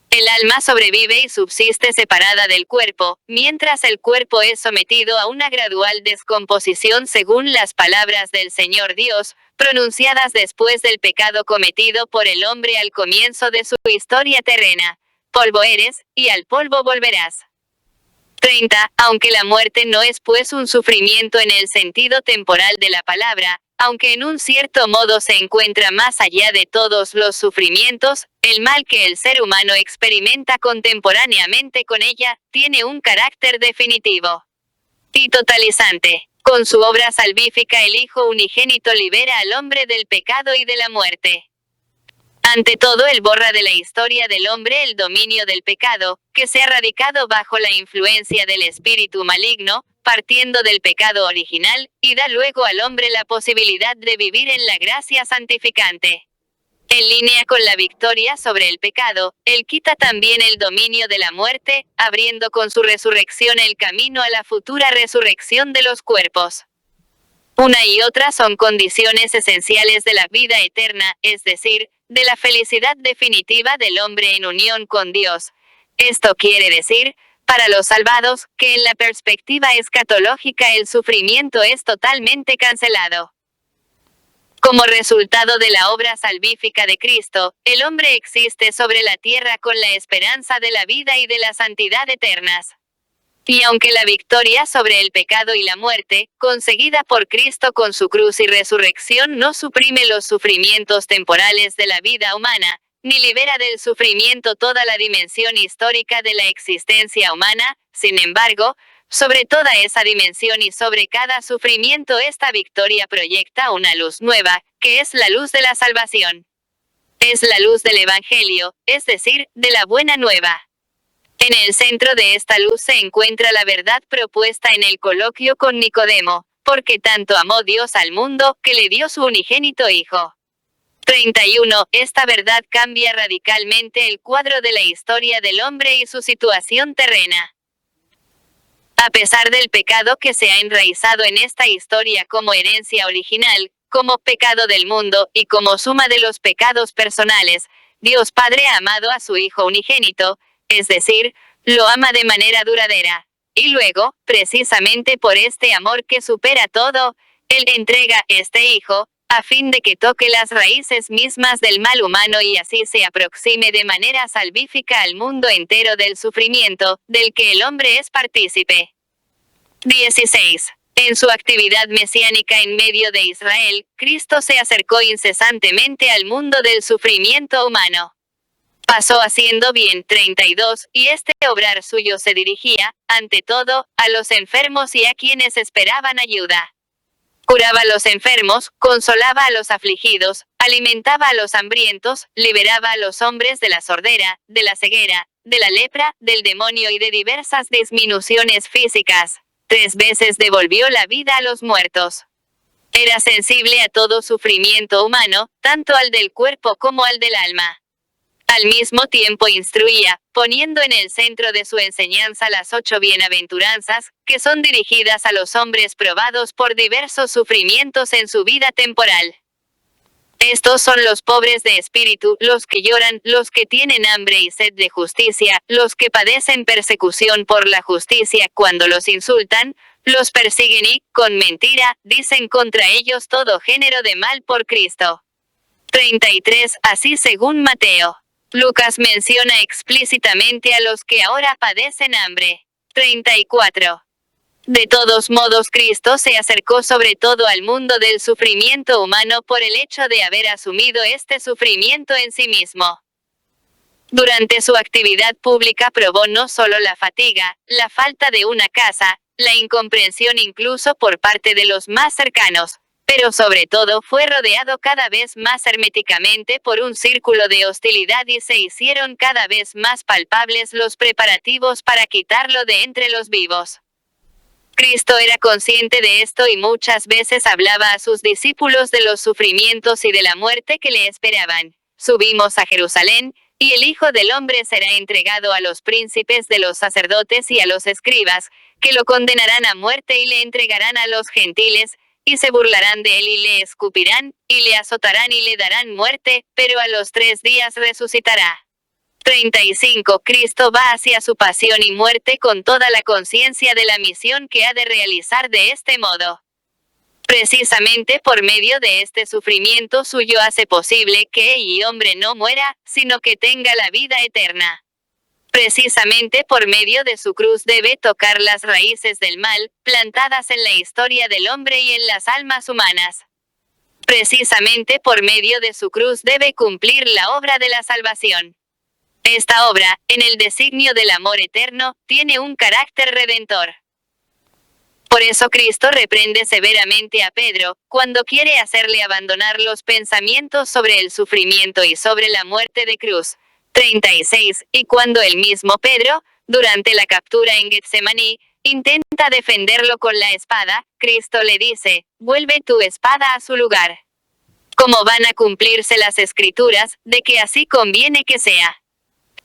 El alma sobrevive y subsiste separada del cuerpo, mientras el cuerpo es sometido a una gradual descomposición según las palabras del Señor Dios, pronunciadas después del pecado cometido por el hombre al comienzo de su historia terrena. Polvo eres, y al polvo volverás. 30. Aunque la muerte no es pues un sufrimiento en el sentido temporal de la palabra, aunque en un cierto modo se encuentra más allá de todos los sufrimientos, el mal que el ser humano experimenta contemporáneamente con ella, tiene un carácter definitivo y totalizante. Con su obra salvífica el Hijo unigénito libera al hombre del pecado y de la muerte. Ante todo él borra de la historia del hombre el dominio del pecado, que se ha radicado bajo la influencia del espíritu maligno, partiendo del pecado original, y da luego al hombre la posibilidad de vivir en la gracia santificante. En línea con la victoria sobre el pecado, él quita también el dominio de la muerte, abriendo con su resurrección el camino a la futura resurrección de los cuerpos. Una y otra son condiciones esenciales de la vida eterna, es decir, de la felicidad definitiva del hombre en unión con Dios. Esto quiere decir, para los salvados, que en la perspectiva escatológica el sufrimiento es totalmente cancelado. Como resultado de la obra salvífica de Cristo, el hombre existe sobre la tierra con la esperanza de la vida y de la santidad eternas. Y aunque la victoria sobre el pecado y la muerte, conseguida por Cristo con su cruz y resurrección, no suprime los sufrimientos temporales de la vida humana, ni libera del sufrimiento toda la dimensión histórica de la existencia humana, sin embargo, sobre toda esa dimensión y sobre cada sufrimiento esta victoria proyecta una luz nueva, que es la luz de la salvación. Es la luz del Evangelio, es decir, de la buena nueva. En el centro de esta luz se encuentra la verdad propuesta en el coloquio con Nicodemo, porque tanto amó Dios al mundo, que le dio su unigénito Hijo. 31. Esta verdad cambia radicalmente el cuadro de la historia del hombre y su situación terrena. A pesar del pecado que se ha enraizado en esta historia como herencia original, como pecado del mundo, y como suma de los pecados personales, Dios Padre ha amado a su Hijo unigénito, es decir, lo ama de manera duradera. Y luego, precisamente por este amor que supera todo, Él entrega este Hijo, a fin de que toque las raíces mismas del mal humano y así se aproxime de manera salvífica al mundo entero del sufrimiento, del que el hombre es partícipe. 16. En su actividad mesiánica en medio de Israel, Cristo se acercó incesantemente al mundo del sufrimiento humano. Pasó haciendo bien. 32, y este obrar suyo se dirigía, ante todo, a los enfermos y a quienes esperaban ayuda. Curaba a los enfermos, consolaba a los afligidos, alimentaba a los hambrientos, liberaba a los hombres de la sordera, de la ceguera, de la lepra, del demonio y de diversas disminuciones físicas. 3 veces devolvió la vida a los muertos. Era sensible a todo sufrimiento humano, tanto al del cuerpo como al del alma. Al mismo tiempo instruía, poniendo en el centro de su enseñanza las 8 bienaventuranzas, que son dirigidas a los hombres probados por diversos sufrimientos en su vida temporal. Estos son los pobres de espíritu, los que lloran, los que tienen hambre y sed de justicia, los que padecen persecución por la justicia cuando los insultan, los persiguen y, con mentira, dicen contra ellos todo género de mal por Cristo. 33. Así según Mateo. Lucas menciona explícitamente a los que ahora padecen hambre. 34. De todos modos, Cristo se acercó sobre todo al mundo del sufrimiento humano por el hecho de haber asumido este sufrimiento en sí mismo. Durante su actividad pública probó no solo la fatiga, la falta de una casa, la incomprensión incluso por parte de los más cercanos, pero sobre todo fue rodeado cada vez más herméticamente por un círculo de hostilidad y se hicieron cada vez más palpables los preparativos para quitarlo de entre los vivos. Cristo era consciente de esto y muchas veces hablaba a sus discípulos de los sufrimientos y de la muerte que le esperaban. Subimos a Jerusalén, y el Hijo del Hombre será entregado a los príncipes de los sacerdotes y a los escribas, que lo condenarán a muerte y le entregarán a los gentiles, y se burlarán de él y le escupirán, y le azotarán y le darán muerte, pero a los 3 días resucitará. 35. Cristo va hacia su pasión y muerte con toda la conciencia de la misión que ha de realizar de este modo. Precisamente por medio de este sufrimiento suyo hace posible que el hombre no muera, sino que tenga la vida eterna. Precisamente por medio de su cruz debe tocar las raíces del mal, plantadas en la historia del hombre y en las almas humanas. Precisamente por medio de su cruz debe cumplir la obra de la salvación. Esta obra, en el designio del amor eterno, tiene un carácter redentor. Por eso Cristo reprende severamente a Pedro, cuando quiere hacerle abandonar los pensamientos sobre el sufrimiento y sobre la muerte de cruz. 36. Y cuando el mismo Pedro, durante la captura en Getsemaní, intenta defenderlo con la espada, Cristo le dice, vuelve tu espada a su lugar. Como van a cumplirse las escrituras, de que así conviene que sea.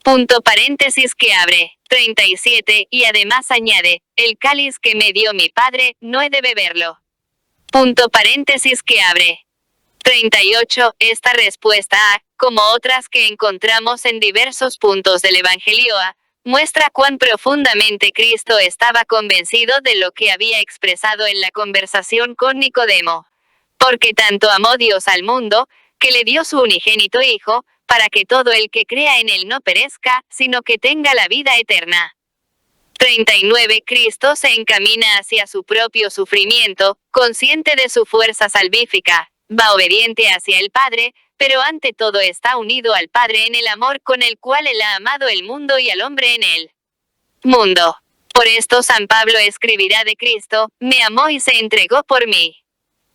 Punto paréntesis que abre. 37, y además añade, el cáliz que me dio mi Padre, no he de beberlo. Punto paréntesis que abre. 38, esta respuesta a, como otras que encontramos en diversos puntos del Evangelio, muestra cuán profundamente Cristo estaba convencido de lo que había expresado en la conversación con Nicodemo. Porque tanto amó Dios al mundo, que le dio su unigénito Hijo, para que todo el que crea en él no perezca, sino que tenga la vida eterna. 39. Cristo se encamina hacia su propio sufrimiento, consciente de su fuerza salvífica, va obediente hacia el Padre, pero ante todo está unido al Padre en el amor con el cual él ha amado el mundo y al hombre en él. Mundo. Por esto San Pablo escribirá de Cristo, me amó y se entregó por mí.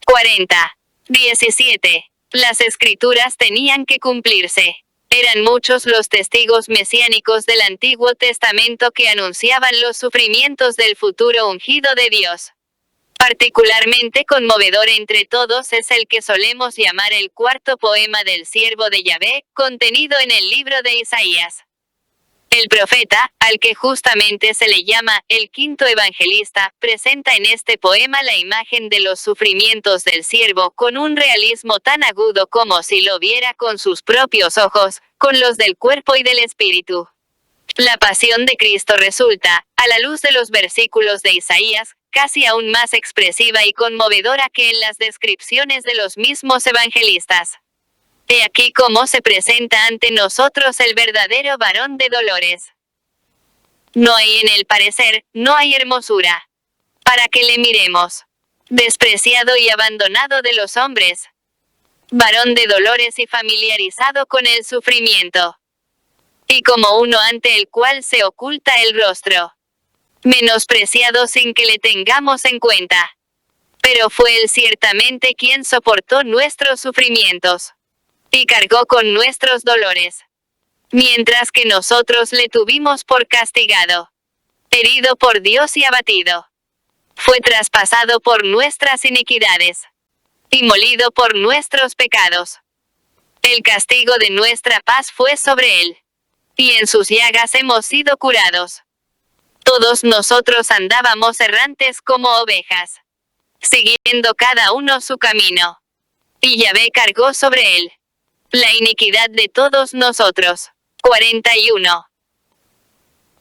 40. 17. Las escrituras tenían que cumplirse. Eran muchos los testigos mesiánicos del Antiguo Testamento que anunciaban los sufrimientos del futuro ungido de Dios. Particularmente conmovedor entre todos es el que solemos llamar el cuarto poema del siervo de Yahvé, contenido en el libro de Isaías. El profeta, al que justamente se le llama el quinto evangelista, presenta en este poema la imagen de los sufrimientos del siervo con un realismo tan agudo como si lo viera con sus propios ojos, con los del cuerpo y del espíritu. La pasión de Cristo resulta, a la luz de los versículos de Isaías, casi aún más expresiva y conmovedora que en las descripciones de los mismos evangelistas. He aquí cómo se presenta ante nosotros el verdadero varón de dolores. No hay en él parecer, no hay hermosura, para que le miremos. Despreciado y abandonado de los hombres. Varón de dolores y familiarizado con el sufrimiento. Y como uno ante el cual se oculta el rostro. Menospreciado sin que le tengamos en cuenta. Pero fue él ciertamente quien soportó nuestros sufrimientos. Y cargó con nuestros dolores. Mientras que nosotros le tuvimos por castigado. Herido por Dios y abatido. Fue traspasado por nuestras iniquidades. Y molido por nuestros pecados. El castigo de nuestra paz fue sobre él. Y en sus llagas hemos sido curados. Todos nosotros andábamos errantes como ovejas. Siguiendo cada uno su camino. Y Yahvé cargó sobre él la iniquidad de todos nosotros. 41.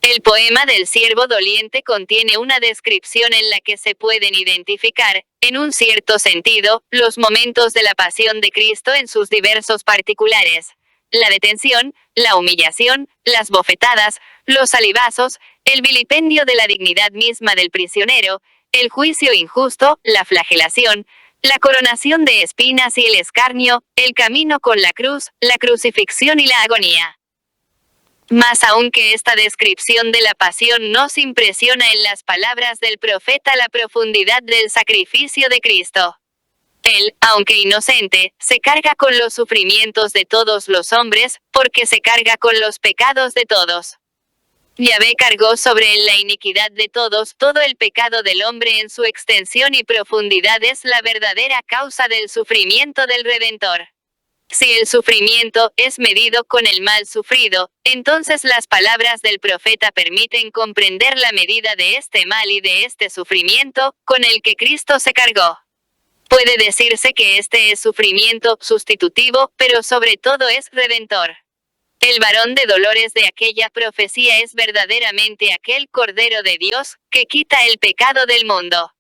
El poema del siervo doliente contiene una descripción en la que se pueden identificar, en un cierto sentido, los momentos de la pasión de Cristo en sus diversos particulares. La detención, la humillación, las bofetadas, los salivazos, el vilipendio de la dignidad misma del prisionero, el juicio injusto, la flagelación, la coronación de espinas y el escarnio, el camino con la cruz, la crucifixión y la agonía. Más aún que esta descripción de la pasión nos impresiona en las palabras del profeta la profundidad del sacrificio de Cristo. Él, aunque inocente, se carga con los sufrimientos de todos los hombres, porque se carga con los pecados de todos. Yahvé cargó sobre él la iniquidad de todos, todo el pecado del hombre en su extensión y profundidad es la verdadera causa del sufrimiento del Redentor. Si el sufrimiento es medido con el mal sufrido, entonces las palabras del profeta permiten comprender la medida de este mal y de este sufrimiento, con el que Cristo se cargó. Puede decirse que este es sufrimiento sustitutivo, pero sobre todo es redentor. El varón de dolores de aquella profecía es verdaderamente aquel Cordero de Dios, que quita el pecado del mundo.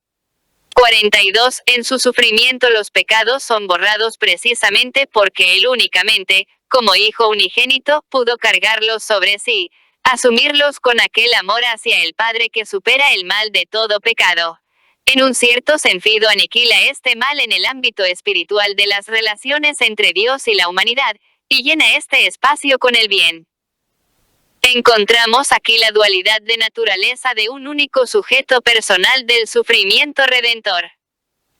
42. En su sufrimiento los pecados son borrados precisamente porque él únicamente, como Hijo unigénito, pudo cargarlos sobre sí, asumirlos con aquel amor hacia el Padre que supera el mal de todo pecado. En un cierto sentido aniquila este mal en el ámbito espiritual de las relaciones entre Dios y la humanidad, y llena este espacio con el bien. Encontramos aquí la dualidad de naturaleza de un único sujeto personal del sufrimiento redentor.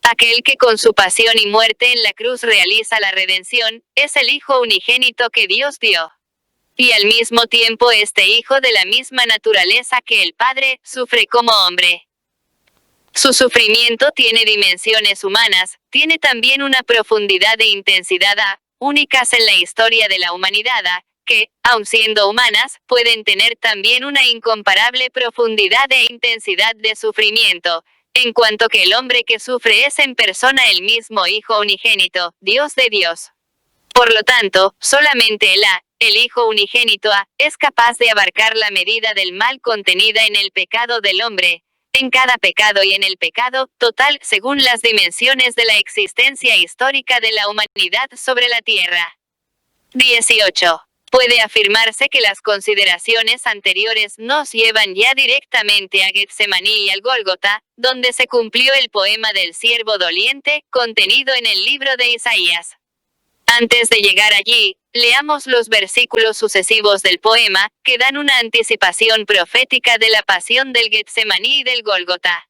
Aquel que con su pasión y muerte en la cruz realiza la redención, es el Hijo unigénito que Dios dio. Y al mismo tiempo este Hijo de la misma naturaleza que el Padre, sufre como hombre. Su sufrimiento tiene dimensiones humanas, tiene también una profundidad e intensidad únicas en la historia de la humanidad, que, aun siendo humanas, pueden tener también una incomparable profundidad e intensidad de sufrimiento, en cuanto que el hombre que sufre es en persona el mismo Hijo unigénito, Dios de Dios. Por lo tanto, solamente Él el Hijo unigénito A, es capaz de abarcar la medida del mal contenida en el pecado del hombre, en cada pecado y en el pecado total, según las dimensiones de la existencia histórica de la humanidad sobre la tierra. 18. Puede afirmarse que las consideraciones anteriores nos llevan ya directamente a Getsemaní y al Gólgota, donde se cumplió el poema del siervo doliente, contenido en el libro de Isaías. Antes de llegar allí, leamos los versículos sucesivos del poema, que dan una anticipación profética de la pasión del Getsemaní y del Gólgota.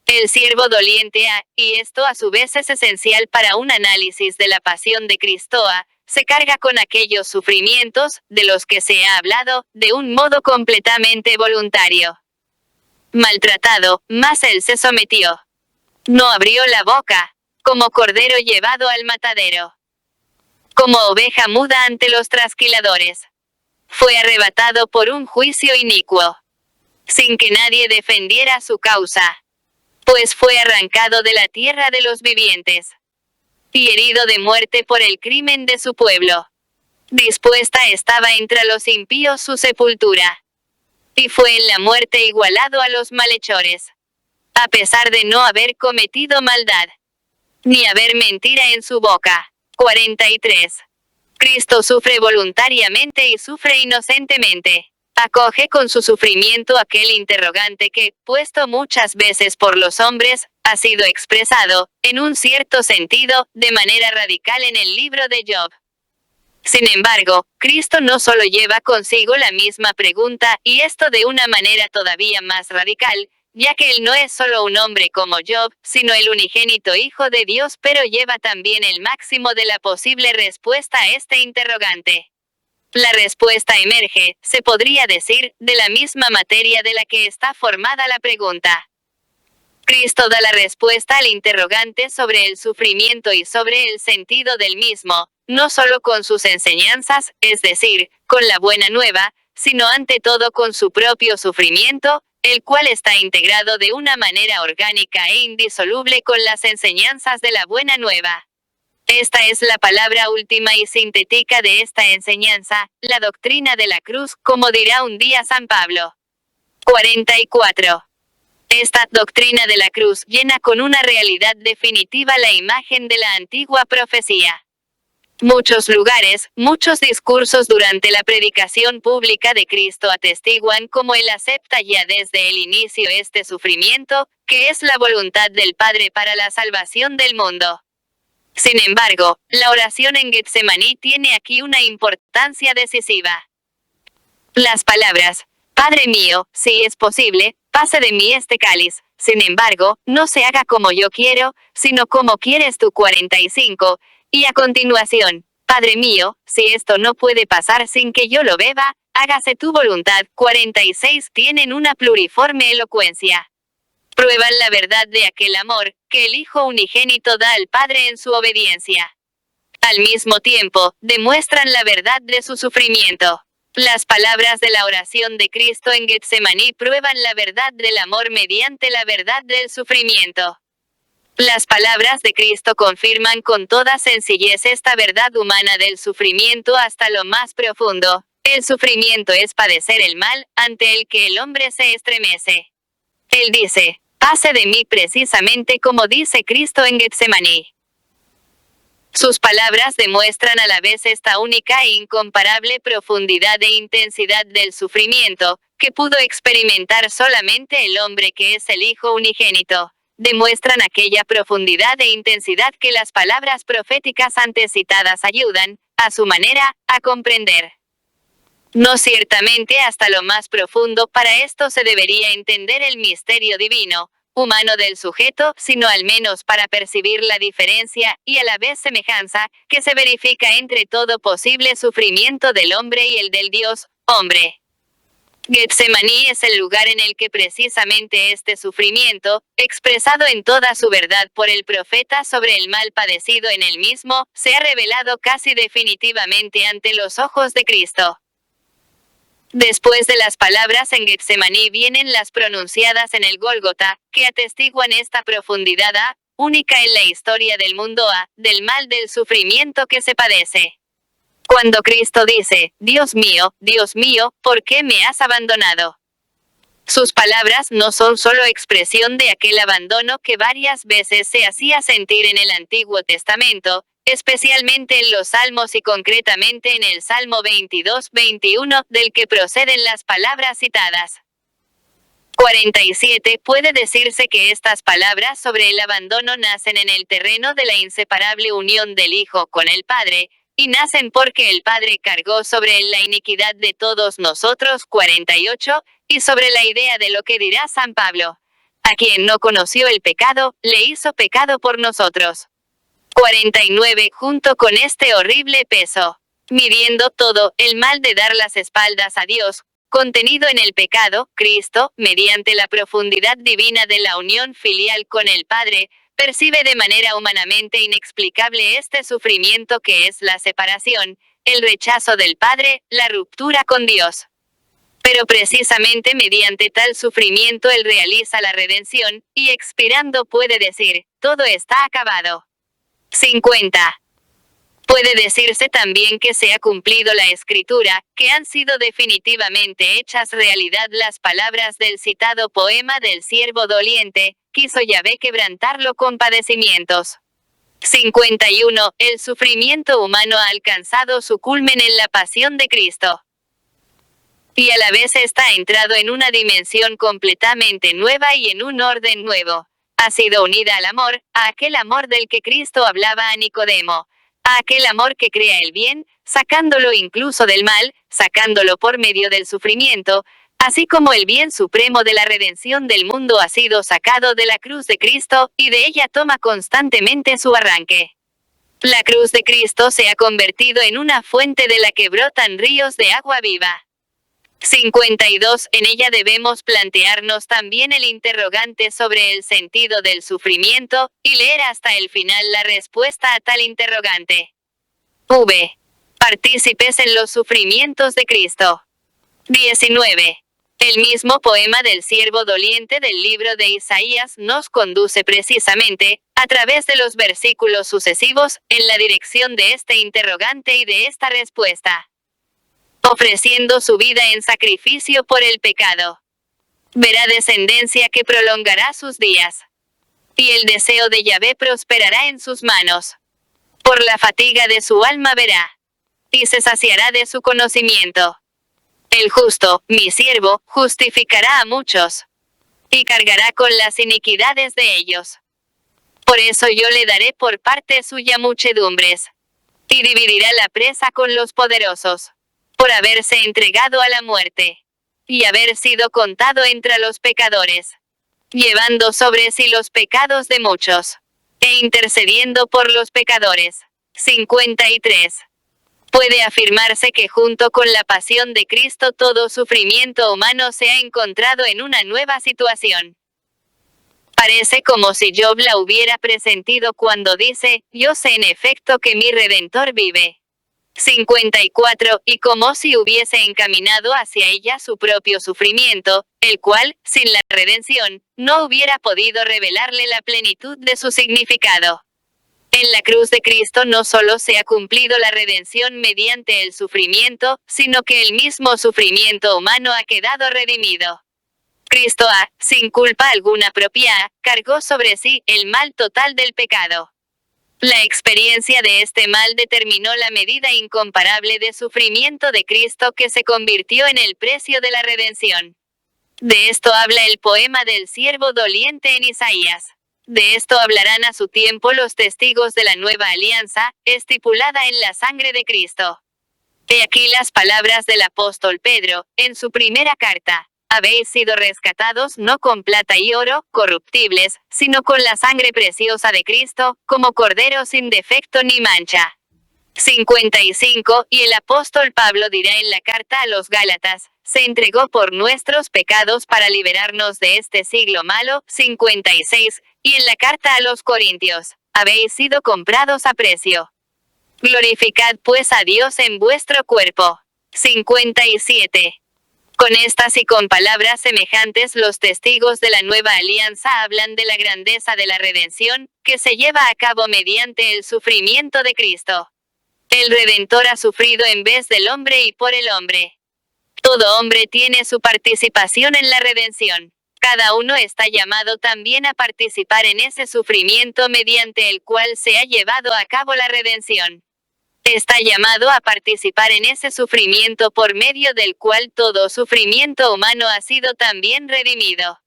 El siervo doliente A, y esto a su vez es esencial para un análisis de la pasión de Cristo A, se carga con aquellos sufrimientos, de los que se ha hablado, de un modo completamente voluntario. Maltratado, mas él se sometió. No abrió la boca, como cordero llevado al matadero. Como oveja muda ante los trasquiladores. Fue arrebatado por un juicio inicuo, sin que nadie defendiera su causa. Pues fue arrancado de la tierra de los vivientes, y herido de muerte por el crimen de su pueblo. Dispuesta estaba entre los impíos su sepultura, y fue en la muerte igualado a los malhechores, a pesar de no haber cometido maldad, ni haber mentira en su boca. 43. Cristo sufre voluntariamente y sufre inocentemente. Acoge con su sufrimiento aquel interrogante que, puesto muchas veces por los hombres, ha sido expresado, en un cierto sentido, de manera radical en el libro de Job. Sin embargo, Cristo no solo lleva consigo la misma pregunta, y esto de una manera todavía más radical, ya que él no es solo un hombre como Job, sino el unigénito Hijo de Dios, pero lleva también el máximo de la posible respuesta a este interrogante. La respuesta emerge, se podría decir, de la misma materia de la que está formada la pregunta. Cristo da la respuesta al interrogante sobre el sufrimiento y sobre el sentido del mismo, no solo con sus enseñanzas, es decir, con la buena nueva, sino ante todo con su propio sufrimiento, el cual está integrado de una manera orgánica e indisoluble con las enseñanzas de la buena nueva. Esta es la palabra última y sintética de esta enseñanza, la doctrina de la cruz, como dirá un día San Pablo. 44. Esta doctrina de la cruz llena con una realidad definitiva la imagen de la antigua profecía. Muchos lugares, muchos discursos durante la predicación pública de Cristo atestiguan cómo él acepta ya desde el inicio este sufrimiento, que es la voluntad del Padre para la salvación del mundo. Sin embargo, la oración en Getsemaní tiene aquí una importancia decisiva. Las palabras, Padre mío, si es posible, pase de mí este cáliz, sin embargo, no se haga como yo quiero, sino como quieres tú. 45, y a continuación, Padre mío, si esto no puede pasar sin que yo lo beba, hágase tu voluntad. 46 tienen una pluriforme elocuencia. Prueban la verdad de aquel amor, que el Hijo unigénito da al Padre en su obediencia. Al mismo tiempo, demuestran la verdad de su sufrimiento. Las palabras de la oración de Cristo en Getsemaní prueban la verdad del amor mediante la verdad del sufrimiento. Las palabras de Cristo confirman con toda sencillez esta verdad humana del sufrimiento hasta lo más profundo. El sufrimiento es padecer el mal, ante el que el hombre se estremece. Él dice, pase de mí precisamente como dice Cristo en Getsemaní. Sus palabras demuestran a la vez esta única e incomparable profundidad e intensidad del sufrimiento, que pudo experimentar solamente el hombre que es el Hijo unigénito. Demuestran aquella profundidad e intensidad que las palabras proféticas antes citadas ayudan, a su manera, a comprender. No ciertamente hasta lo más profundo, para esto se debería entender el misterio divino, humano del sujeto, sino al menos para percibir la diferencia, y a la vez semejanza, que se verifica entre todo posible sufrimiento del hombre y el del Dios, hombre. Getsemaní es el lugar en el que precisamente este sufrimiento, expresado en toda su verdad por el profeta sobre el mal padecido en él mismo, se ha revelado casi definitivamente ante los ojos de Cristo. Después de las palabras en Getsemaní vienen las pronunciadas en el Gólgota, que atestiguan esta profundidad única en la historia del mundo del mal del sufrimiento que se padece. Cuando Cristo dice, Dios mío, ¿por qué me has abandonado? Sus palabras no son solo expresión de aquel abandono que varias veces se hacía sentir en el Antiguo Testamento, especialmente en los Salmos y concretamente en el Salmo 22-21, del que proceden las palabras citadas. 47. Puede decirse que estas palabras sobre el abandono nacen en el terreno de la inseparable unión del Hijo con el Padre, y nacen porque el Padre cargó sobre él la iniquidad de todos nosotros. 48. Y sobre la idea de lo que dirá San Pablo. A quien no conoció el pecado, le hizo pecado por nosotros. 49. Junto con este horrible peso, midiendo todo el mal de dar las espaldas a Dios, contenido en el pecado, Cristo, mediante la profundidad divina de la unión filial con el Padre, percibe de manera humanamente inexplicable este sufrimiento que es la separación, el rechazo del Padre, la ruptura con Dios. Pero precisamente mediante tal sufrimiento Él realiza la redención, y expirando puede decir, todo está acabado. 50. Puede decirse también que se ha cumplido la Escritura, que han sido definitivamente hechas realidad las palabras del citado poema del siervo doliente, quiso Yahvé quebrantarlo con padecimientos. 51. El sufrimiento humano ha alcanzado su culmen en la pasión de Cristo. Y a la vez está entrado en una dimensión completamente nueva y en un orden nuevo. Ha sido unida al amor, a aquel amor del que Cristo hablaba a Nicodemo, a aquel amor que crea el bien, sacándolo incluso del mal, sacándolo por medio del sufrimiento, así como el bien supremo de la redención del mundo ha sido sacado de la cruz de Cristo, y de ella toma constantemente su arranque. La cruz de Cristo se ha convertido en una fuente de la que brotan ríos de agua viva. 52. En ella debemos plantearnos también el interrogante sobre el sentido del sufrimiento, y leer hasta el final la respuesta a tal interrogante. V. Partícipes en los sufrimientos de Cristo. 19. El mismo poema del siervo doliente del libro de Isaías nos conduce precisamente, a través de los versículos sucesivos, en la dirección de este interrogante y de esta respuesta. Ofreciendo su vida en sacrificio por el pecado. Verá descendencia que prolongará sus días. Y el deseo de Yahvé prosperará en sus manos. Por la fatiga de su alma verá. Y se saciará de su conocimiento. El justo, mi siervo, justificará a muchos. Y cargará con las iniquidades de ellos. Por eso yo le daré por parte suya muchedumbres. Y dividirá la presa con los poderosos. Por haberse entregado a la muerte, y haber sido contado entre los pecadores, llevando sobre sí los pecados de muchos, e intercediendo por los pecadores. 53. Puede afirmarse que junto con la pasión de Cristo todo sufrimiento humano se ha encontrado en una nueva situación. Parece como si Job la hubiera presentido cuando dice, yo sé en efecto que mi Redentor vive. 54. Y como si hubiese encaminado hacia ella su propio sufrimiento, el cual, sin la redención, no hubiera podido revelarle la plenitud de su significado. En la cruz de Cristo no solo se ha cumplido la redención mediante el sufrimiento, sino que el mismo sufrimiento humano ha quedado redimido. Cristo ha, sin culpa alguna propia, cargó sobre sí el mal total del pecado. La experiencia de este mal determinó la medida incomparable de sufrimiento de Cristo que se convirtió en el precio de la redención. De esto habla el poema del siervo doliente en Isaías. De esto hablarán a su tiempo los testigos de la nueva alianza, estipulada en la sangre de Cristo. He aquí las palabras del apóstol Pedro, en su primera carta. Habéis sido rescatados no con plata y oro, corruptibles, sino con la sangre preciosa de Cristo, como cordero sin defecto ni mancha. 55. Y el apóstol Pablo dirá en la carta a los Gálatas, se entregó por nuestros pecados para liberarnos de este siglo malo. 56. Y en la carta a los Corintios, habéis sido comprados a precio. Glorificad pues a Dios en vuestro cuerpo. 57. Con estas y con palabras semejantes los testigos de la nueva alianza hablan de la grandeza de la redención, que se lleva a cabo mediante el sufrimiento de Cristo. El Redentor ha sufrido en vez del hombre y por el hombre. Todo hombre tiene su participación en la redención. Cada uno está llamado también a participar en ese sufrimiento mediante el cual se ha llevado a cabo la redención. Está llamado a participar en ese sufrimiento por medio del cual todo sufrimiento humano ha sido también redimido.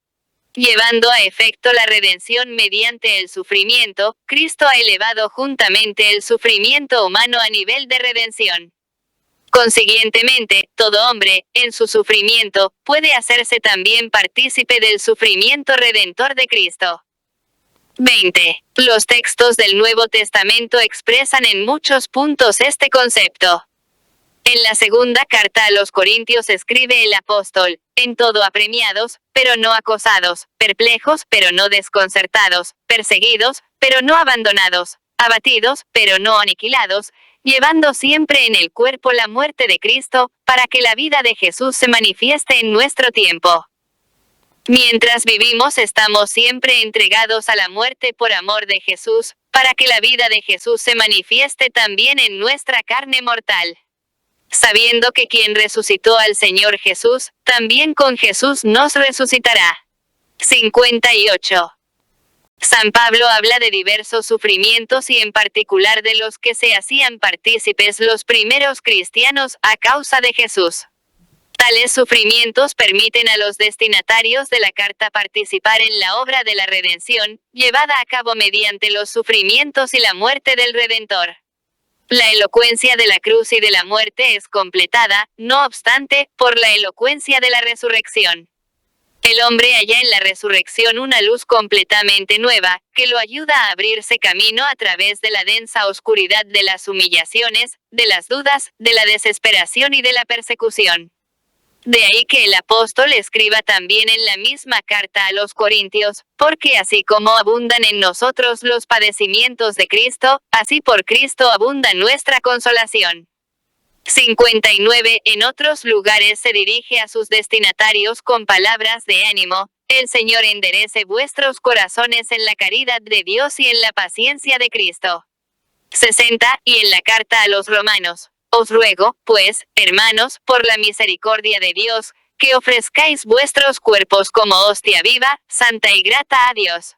Llevando a efecto la redención mediante el sufrimiento, Cristo ha elevado juntamente el sufrimiento humano a nivel de redención. Consiguientemente, todo hombre, en su sufrimiento, puede hacerse también partícipe del sufrimiento redentor de Cristo. 20. Los textos del Nuevo Testamento expresan en muchos puntos este concepto. En la segunda carta a los Corintios escribe el apóstol: en todo apremiados, pero no acosados, perplejos, pero no desconcertados, perseguidos, pero no abandonados, abatidos, pero no aniquilados, llevando siempre en el cuerpo la muerte de Cristo, para que la vida de Jesús se manifieste en nuestro tiempo. Mientras vivimos estamos siempre entregados a la muerte por amor de Jesús, para que la vida de Jesús se manifieste también en nuestra carne mortal. Sabiendo que quien resucitó al Señor Jesús, también con Jesús nos resucitará. 58. San Pablo habla de diversos sufrimientos y en particular de los que se hacían partícipes los primeros cristianos a causa de Jesús. Tales sufrimientos permiten a los destinatarios de la carta participar en la obra de la redención, llevada a cabo mediante los sufrimientos y la muerte del Redentor. La elocuencia de la cruz y de la muerte es completada, no obstante, por la elocuencia de la resurrección. El hombre halla en la resurrección una luz completamente nueva, que lo ayuda a abrirse camino a través de la densa oscuridad de las humillaciones, de las dudas, de la desesperación y de la persecución. De ahí que el apóstol escriba también en la misma carta a los Corintios: porque así como abundan en nosotros los padecimientos de Cristo, así por Cristo abunda nuestra consolación. 59. En otros lugares se dirige a sus destinatarios con palabras de ánimo: el Señor enderece vuestros corazones en la caridad de Dios y en la paciencia de Cristo. 60. Y en la carta a los romanos: os ruego, pues, hermanos, por la misericordia de Dios, que ofrezcáis vuestros cuerpos como hostia viva, santa y grata a Dios.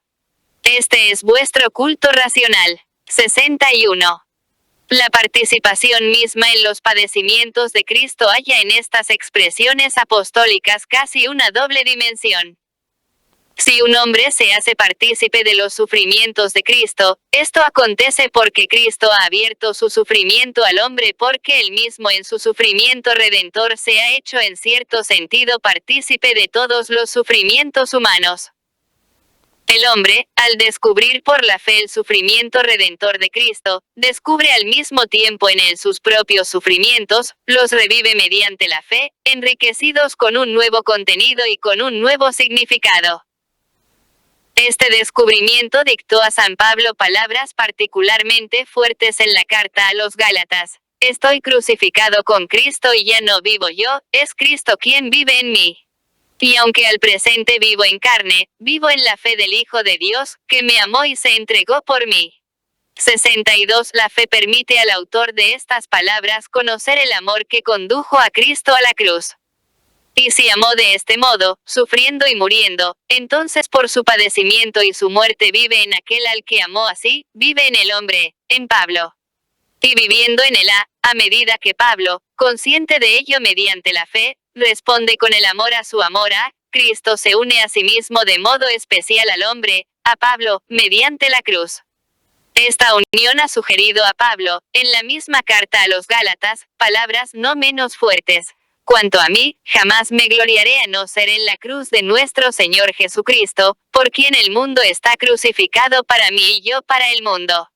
Este es vuestro culto racional. 61. La participación misma en los padecimientos de Cristo halla en estas expresiones apostólicas casi una doble dimensión. Si un hombre se hace partícipe de los sufrimientos de Cristo, esto acontece porque Cristo ha abierto su sufrimiento al hombre, porque él mismo en su sufrimiento redentor se ha hecho en cierto sentido partícipe de todos los sufrimientos humanos. El hombre, al descubrir por la fe el sufrimiento redentor de Cristo, descubre al mismo tiempo en él sus propios sufrimientos, los revive mediante la fe, enriquecidos con un nuevo contenido y con un nuevo significado. Este descubrimiento dictó a San Pablo palabras particularmente fuertes en la carta a los Gálatas: estoy crucificado con Cristo y ya no vivo yo, es Cristo quien vive en mí. Y aunque al presente vivo en carne, vivo en la fe del Hijo de Dios, que me amó y se entregó por mí. 62. La fe permite al autor de estas palabras conocer el amor que condujo a Cristo a la cruz. Y si amó de este modo, sufriendo y muriendo, entonces por su padecimiento y su muerte vive en aquel al que amó así, vive en el hombre, en Pablo. Y viviendo en él a medida que Pablo, consciente de ello mediante la fe, responde con el amor a su amor a Cristo, se une a sí mismo de modo especial al hombre, a Pablo, mediante la cruz. Esta unión ha sugerido a Pablo, en la misma carta a los Gálatas, palabras no menos fuertes: cuanto a mí, jamás me gloriaré a no ser en la cruz de nuestro Señor Jesucristo, por quien el mundo está crucificado para mí y yo para el mundo.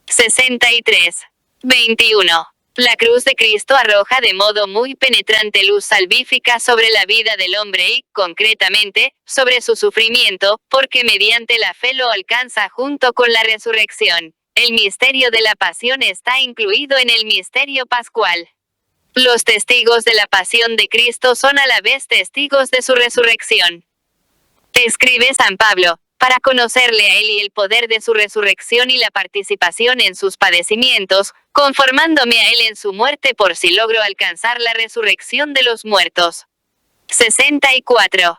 63. 21. La cruz de Cristo arroja de modo muy penetrante luz salvífica sobre la vida del hombre y, concretamente, sobre su sufrimiento, porque mediante la fe lo alcanza junto con la resurrección. El misterio de la pasión está incluido en el misterio pascual. Los testigos de la pasión de Cristo son a la vez testigos de su resurrección. Escribe San Pablo: para conocerle a Él y el poder de su resurrección y la participación en sus padecimientos, conformándome a Él en su muerte por si logro alcanzar la resurrección de los muertos. 64.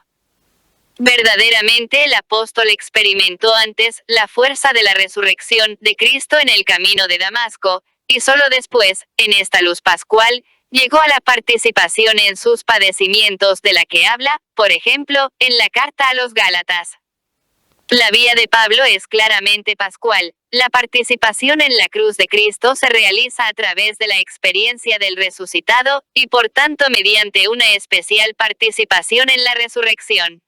Verdaderamente el apóstol experimentó antes la fuerza de la resurrección de Cristo en el camino de Damasco, y solo después, en esta luz pascual, llegó a la participación en sus padecimientos de la que habla, por ejemplo, en la carta a los Gálatas. La vía de Pablo es claramente pascual. La participación en la cruz de Cristo se realiza a través de la experiencia del resucitado, y por tanto mediante una especial participación en la resurrección.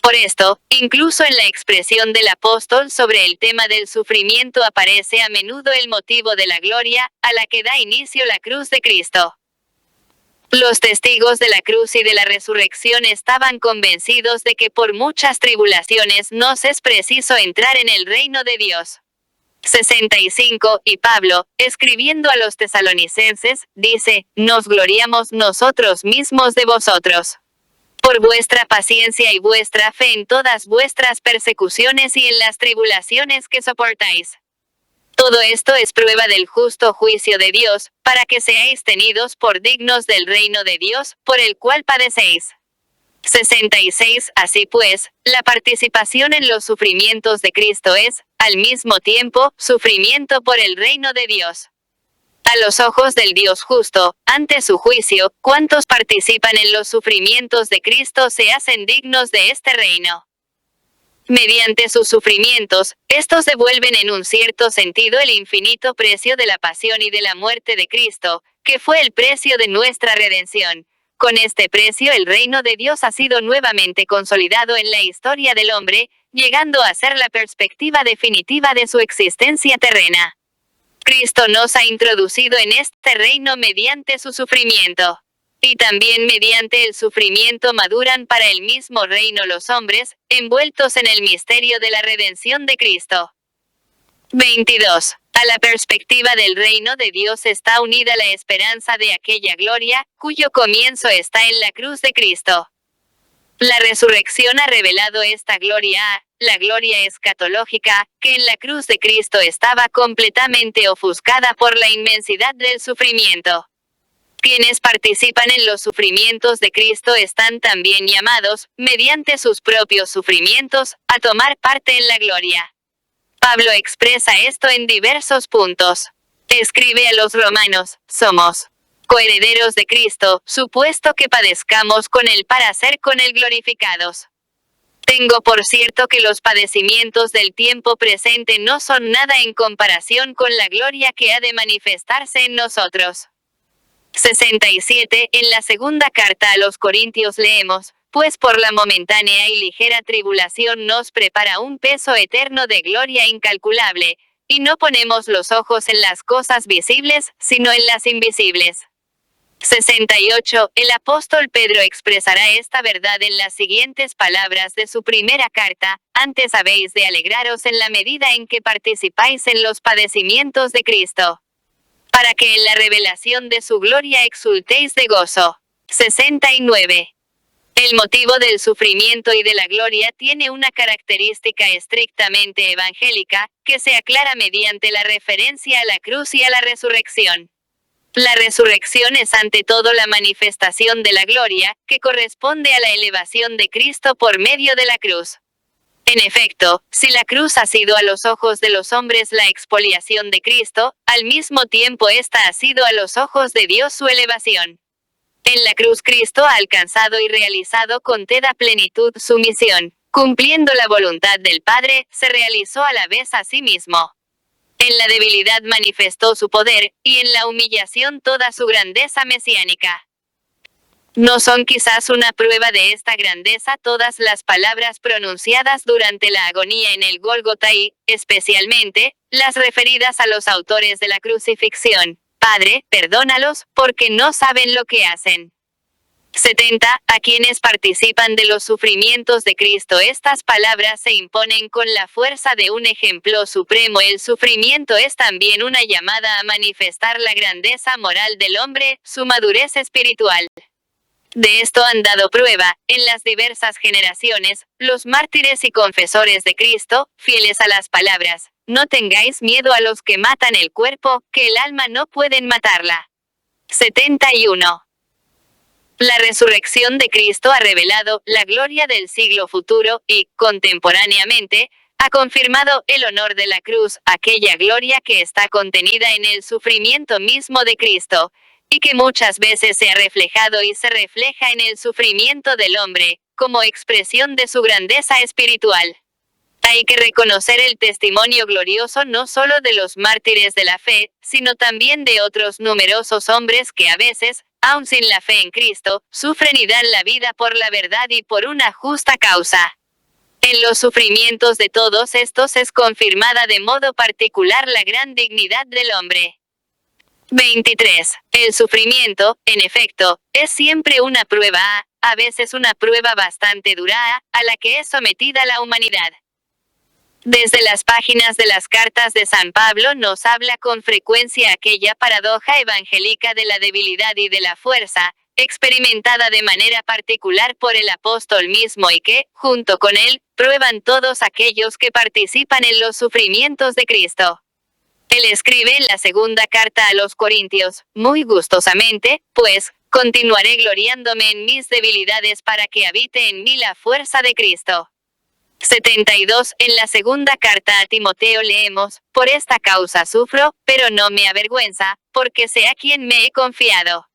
Por esto, incluso en la expresión del apóstol sobre el tema del sufrimiento aparece a menudo el motivo de la gloria, a la que da inicio la cruz de Cristo. Los testigos de la cruz y de la resurrección estaban convencidos de que por muchas tribulaciones nos es preciso entrar en el reino de Dios. 65. Y Pablo, escribiendo a los tesalonicenses, dice: nos gloriamos nosotros mismos de vosotros, por vuestra paciencia y vuestra fe en todas vuestras persecuciones y en las tribulaciones que soportáis. Todo esto es prueba del justo juicio de Dios, para que seáis tenidos por dignos del reino de Dios, por el cual padecéis. 66. Así pues, la participación en los sufrimientos de Cristo es, al mismo tiempo, sufrimiento por el reino de Dios. A los ojos del Dios justo, ante su juicio, cuantos participan en los sufrimientos de Cristo se hacen dignos de este reino. Mediante sus sufrimientos, estos devuelven en un cierto sentido el infinito precio de la pasión y de la muerte de Cristo, que fue el precio de nuestra redención. Con este precio el reino de Dios ha sido nuevamente consolidado en la historia del hombre, llegando a ser la perspectiva definitiva de su existencia terrena. Cristo nos ha introducido en este reino mediante su sufrimiento. Y también mediante el sufrimiento maduran para el mismo reino los hombres, envueltos en el misterio de la redención de Cristo. 22. A la perspectiva del reino de Dios está unida la esperanza de aquella gloria, cuyo comienzo está en la cruz de Cristo. La resurrección ha revelado esta gloria, la gloria escatológica, que en la cruz de Cristo estaba completamente ofuscada por la inmensidad del sufrimiento. Quienes participan en los sufrimientos de Cristo están también llamados, mediante sus propios sufrimientos, a tomar parte en la gloria. Pablo expresa esto en diversos puntos. Escribe a los romanos: somos coherederos de Cristo, supuesto que padezcamos con Él para ser con Él glorificados. Tengo por cierto que los padecimientos del tiempo presente no son nada en comparación con la gloria que ha de manifestarse en nosotros. 67. En la segunda carta a los Corintios leemos: pues por la momentánea y ligera tribulación nos prepara un peso eterno de gloria incalculable, y no ponemos los ojos en las cosas visibles, sino en las invisibles. 68. El apóstol Pedro expresará esta verdad en las siguientes palabras de su primera carta: antes habéis de alegraros en la medida en que participáis en los padecimientos de Cristo, para que en la revelación de su gloria exultéis de gozo. 69. El motivo del sufrimiento y de la gloria tiene una característica estrictamente evangélica, que se aclara mediante la referencia a la cruz y a la resurrección. La resurrección es ante todo la manifestación de la gloria, que corresponde a la elevación de Cristo por medio de la cruz. En efecto, si la cruz ha sido a los ojos de los hombres la expoliación de Cristo, al mismo tiempo esta ha sido a los ojos de Dios su elevación. En la cruz Cristo ha alcanzado y realizado con toda plenitud su misión. Cumpliendo la voluntad del Padre, se realizó a la vez a sí mismo. En la debilidad manifestó su poder, y en la humillación toda su grandeza mesiánica. ¿No son quizás una prueba de esta grandeza todas las palabras pronunciadas durante la agonía en el Gólgota y, especialmente, las referidas a los autores de la crucifixión? Padre, perdónalos, porque no saben lo que hacen. 70. A quienes participan de los sufrimientos de Cristo estas palabras se imponen con la fuerza de un ejemplo supremo. El sufrimiento es también una llamada a manifestar la grandeza moral del hombre, su madurez espiritual. De esto han dado prueba, en las diversas generaciones, los mártires y confesores de Cristo, fieles a las palabras: no tengáis miedo a los que matan el cuerpo, que el alma no pueden matarla. 71. La resurrección de Cristo ha revelado la gloria del siglo futuro y, contemporáneamente, ha confirmado el honor de la cruz, aquella gloria que está contenida en el sufrimiento mismo de Cristo, y que muchas veces se ha reflejado y se refleja en el sufrimiento del hombre, como expresión de su grandeza espiritual. Hay que reconocer el testimonio glorioso no solo de los mártires de la fe, sino también de otros numerosos hombres que a veces, aun sin la fe en Cristo, sufren y dan la vida por la verdad y por una justa causa. En los sufrimientos de todos estos es confirmada de modo particular la gran dignidad del hombre. 23. El sufrimiento, en efecto, es siempre una prueba, a veces una prueba bastante dura, a la que es sometida la humanidad. Desde las páginas de las cartas de San Pablo nos habla con frecuencia aquella paradoja evangélica de la debilidad y de la fuerza, experimentada de manera particular por el apóstol mismo y que, junto con él, prueban todos aquellos que participan en los sufrimientos de Cristo. Él escribe en la segunda carta a los Corintios: muy gustosamente, pues, continuaré gloriándome en mis debilidades para que habite en mí la fuerza de Cristo. 72. En la segunda carta a Timoteo leemos: por esta causa sufro, pero no me avergüenza, porque sé a quien me he confiado.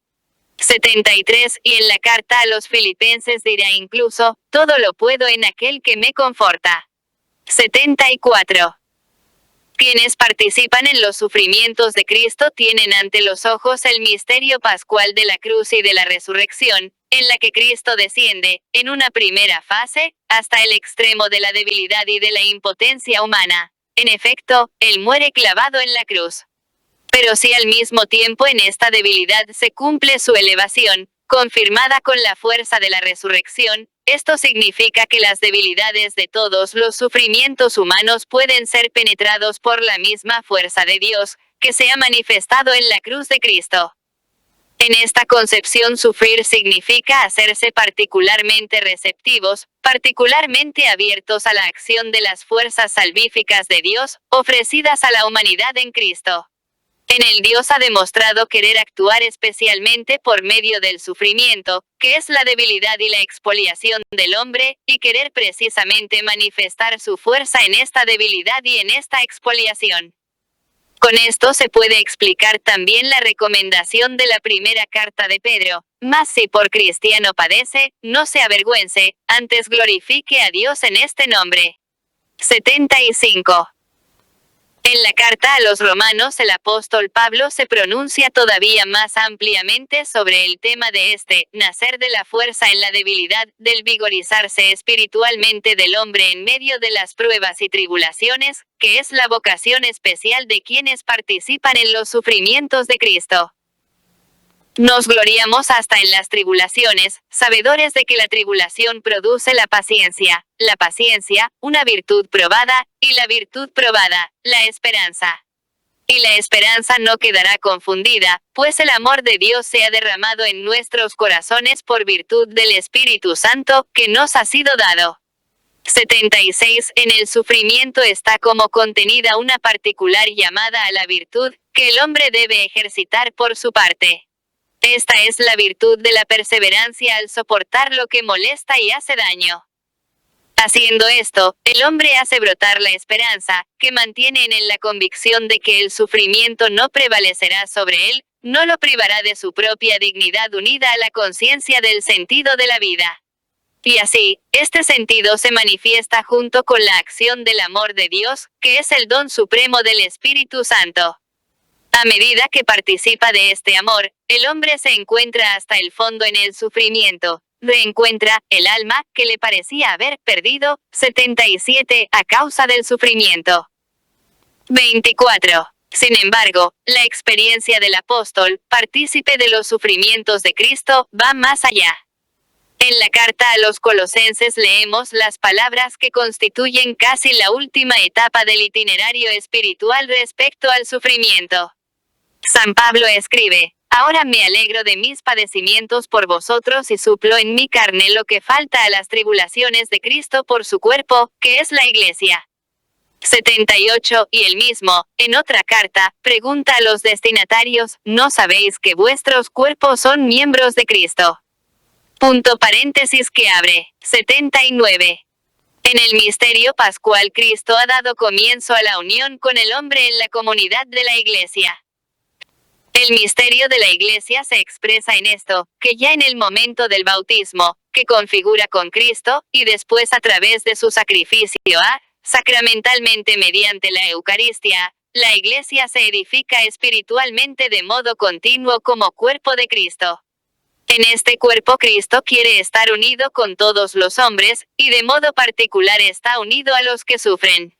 73. Y en la carta a los Filipenses dirá incluso: todo lo puedo en aquel que me conforta. 74. Quienes participan en los sufrimientos de Cristo tienen ante los ojos el misterio pascual de la cruz y de la resurrección, en la que Cristo desciende, en una primera fase, hasta el extremo de la debilidad y de la impotencia humana. En efecto, Él muere clavado en la cruz. Pero si al mismo tiempo en esta debilidad se cumple su elevación, confirmada con la fuerza de la resurrección, esto significa que las debilidades de todos los sufrimientos humanos pueden ser penetrados por la misma fuerza de Dios, que se ha manifestado en la cruz de Cristo. En esta concepción, sufrir significa hacerse particularmente receptivos, particularmente abiertos a la acción de las fuerzas salvíficas de Dios, ofrecidas a la humanidad en Cristo. En él Dios ha demostrado querer actuar especialmente por medio del sufrimiento, que es la debilidad y la expoliación del hombre, y querer precisamente manifestar su fuerza en esta debilidad y en esta expoliación. Con esto se puede explicar también la recomendación de la primera carta de Pedro: mas si por cristiano padece, no se avergüence, antes glorifique a Dios en este nombre. 75. En la carta a los romanos el apóstol Pablo se pronuncia todavía más ampliamente sobre el tema de nacer de la fuerza en la debilidad, del vigorizarse espiritualmente del hombre en medio de las pruebas y tribulaciones, que es la vocación especial de quienes participan en los sufrimientos de Cristo. Nos gloriamos hasta en las tribulaciones, sabedores de que la tribulación produce la paciencia, una virtud probada, y la virtud probada, la esperanza. Y la esperanza no quedará confundida, pues el amor de Dios se ha derramado en nuestros corazones por virtud del Espíritu Santo, que nos ha sido dado. 76. En el sufrimiento está como contenida una particular llamada a la virtud, que el hombre debe ejercitar por su parte. Esta es la virtud de la perseverancia al soportar lo que molesta y hace daño. Haciendo esto, el hombre hace brotar la esperanza, que mantiene en él la convicción de que el sufrimiento no prevalecerá sobre él, no lo privará de su propia dignidad unida a la conciencia del sentido de la vida. Y así, este sentido se manifiesta junto con la acción del amor de Dios, que es el don supremo del Espíritu Santo. A medida que participa de este amor, el hombre se encuentra hasta el fondo en el sufrimiento, reencuentra el alma que le parecía haber perdido. 77. A causa del sufrimiento. 24. Sin embargo, la experiencia del apóstol, partícipe de los sufrimientos de Cristo, va más allá. En la carta a los Colosenses leemos las palabras que constituyen casi la última etapa del itinerario espiritual respecto al sufrimiento. San Pablo escribe: Ahora me alegro de mis padecimientos por vosotros y suplo en mi carne lo que falta a las tribulaciones de Cristo por su cuerpo, que es la Iglesia. 78. Y él mismo, en otra carta, pregunta a los destinatarios, ¿no sabéis que vuestros cuerpos son miembros de Cristo? Punto paréntesis que abre. 79. En el misterio pascual Cristo ha dado comienzo a la unión con el hombre en la comunidad de la Iglesia. El misterio de la Iglesia se expresa en esto, que ya en el momento del bautismo, que configura con Cristo, y después a través de su sacrificio sacramentalmente mediante la Eucaristía, la Iglesia se edifica espiritualmente de modo continuo como cuerpo de Cristo. En este cuerpo Cristo quiere estar unido con todos los hombres, y de modo particular está unido a los que sufren.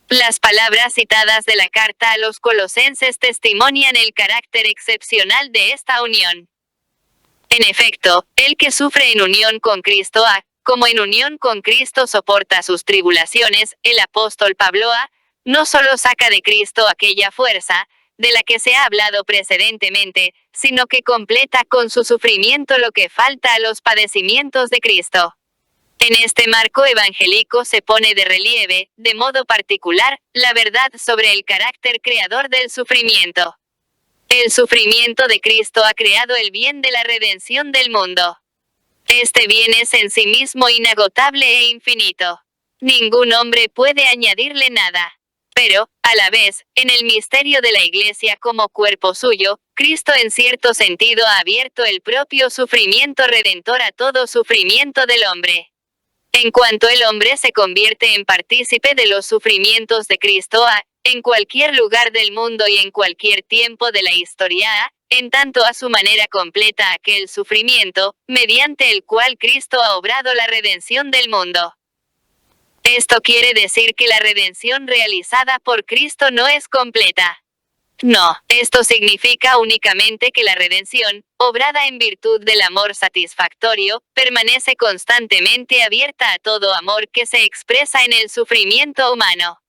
Las palabras citadas de la carta a los Colosenses testimonian el carácter excepcional de esta unión. En efecto, el que sufre en unión con Cristo como en unión con Cristo soporta sus tribulaciones, el apóstol Pablo no solo saca de Cristo aquella fuerza, de la que se ha hablado precedentemente, sino que completa con su sufrimiento lo que falta a los padecimientos de Cristo. En este marco evangélico se pone de relieve, de modo particular, la verdad sobre el carácter creador del sufrimiento. El sufrimiento de Cristo ha creado el bien de la redención del mundo. Este bien es en sí mismo inagotable e infinito. Ningún hombre puede añadirle nada. Pero, a la vez, en el misterio de la Iglesia como cuerpo suyo, Cristo en cierto sentido ha abierto el propio sufrimiento redentor a todo sufrimiento del hombre. En cuanto el hombre se convierte en partícipe de los sufrimientos de Cristo en cualquier lugar del mundo y en cualquier tiempo de la historia en tanto a su manera completa aquel sufrimiento, mediante el cual Cristo ha obrado la redención del mundo. Esto quiere decir que la redención realizada por Cristo no es completa. No, esto significa únicamente que la redención, obrada en virtud del amor satisfactorio, permanece constantemente abierta a todo amor que se expresa en el sufrimiento humano.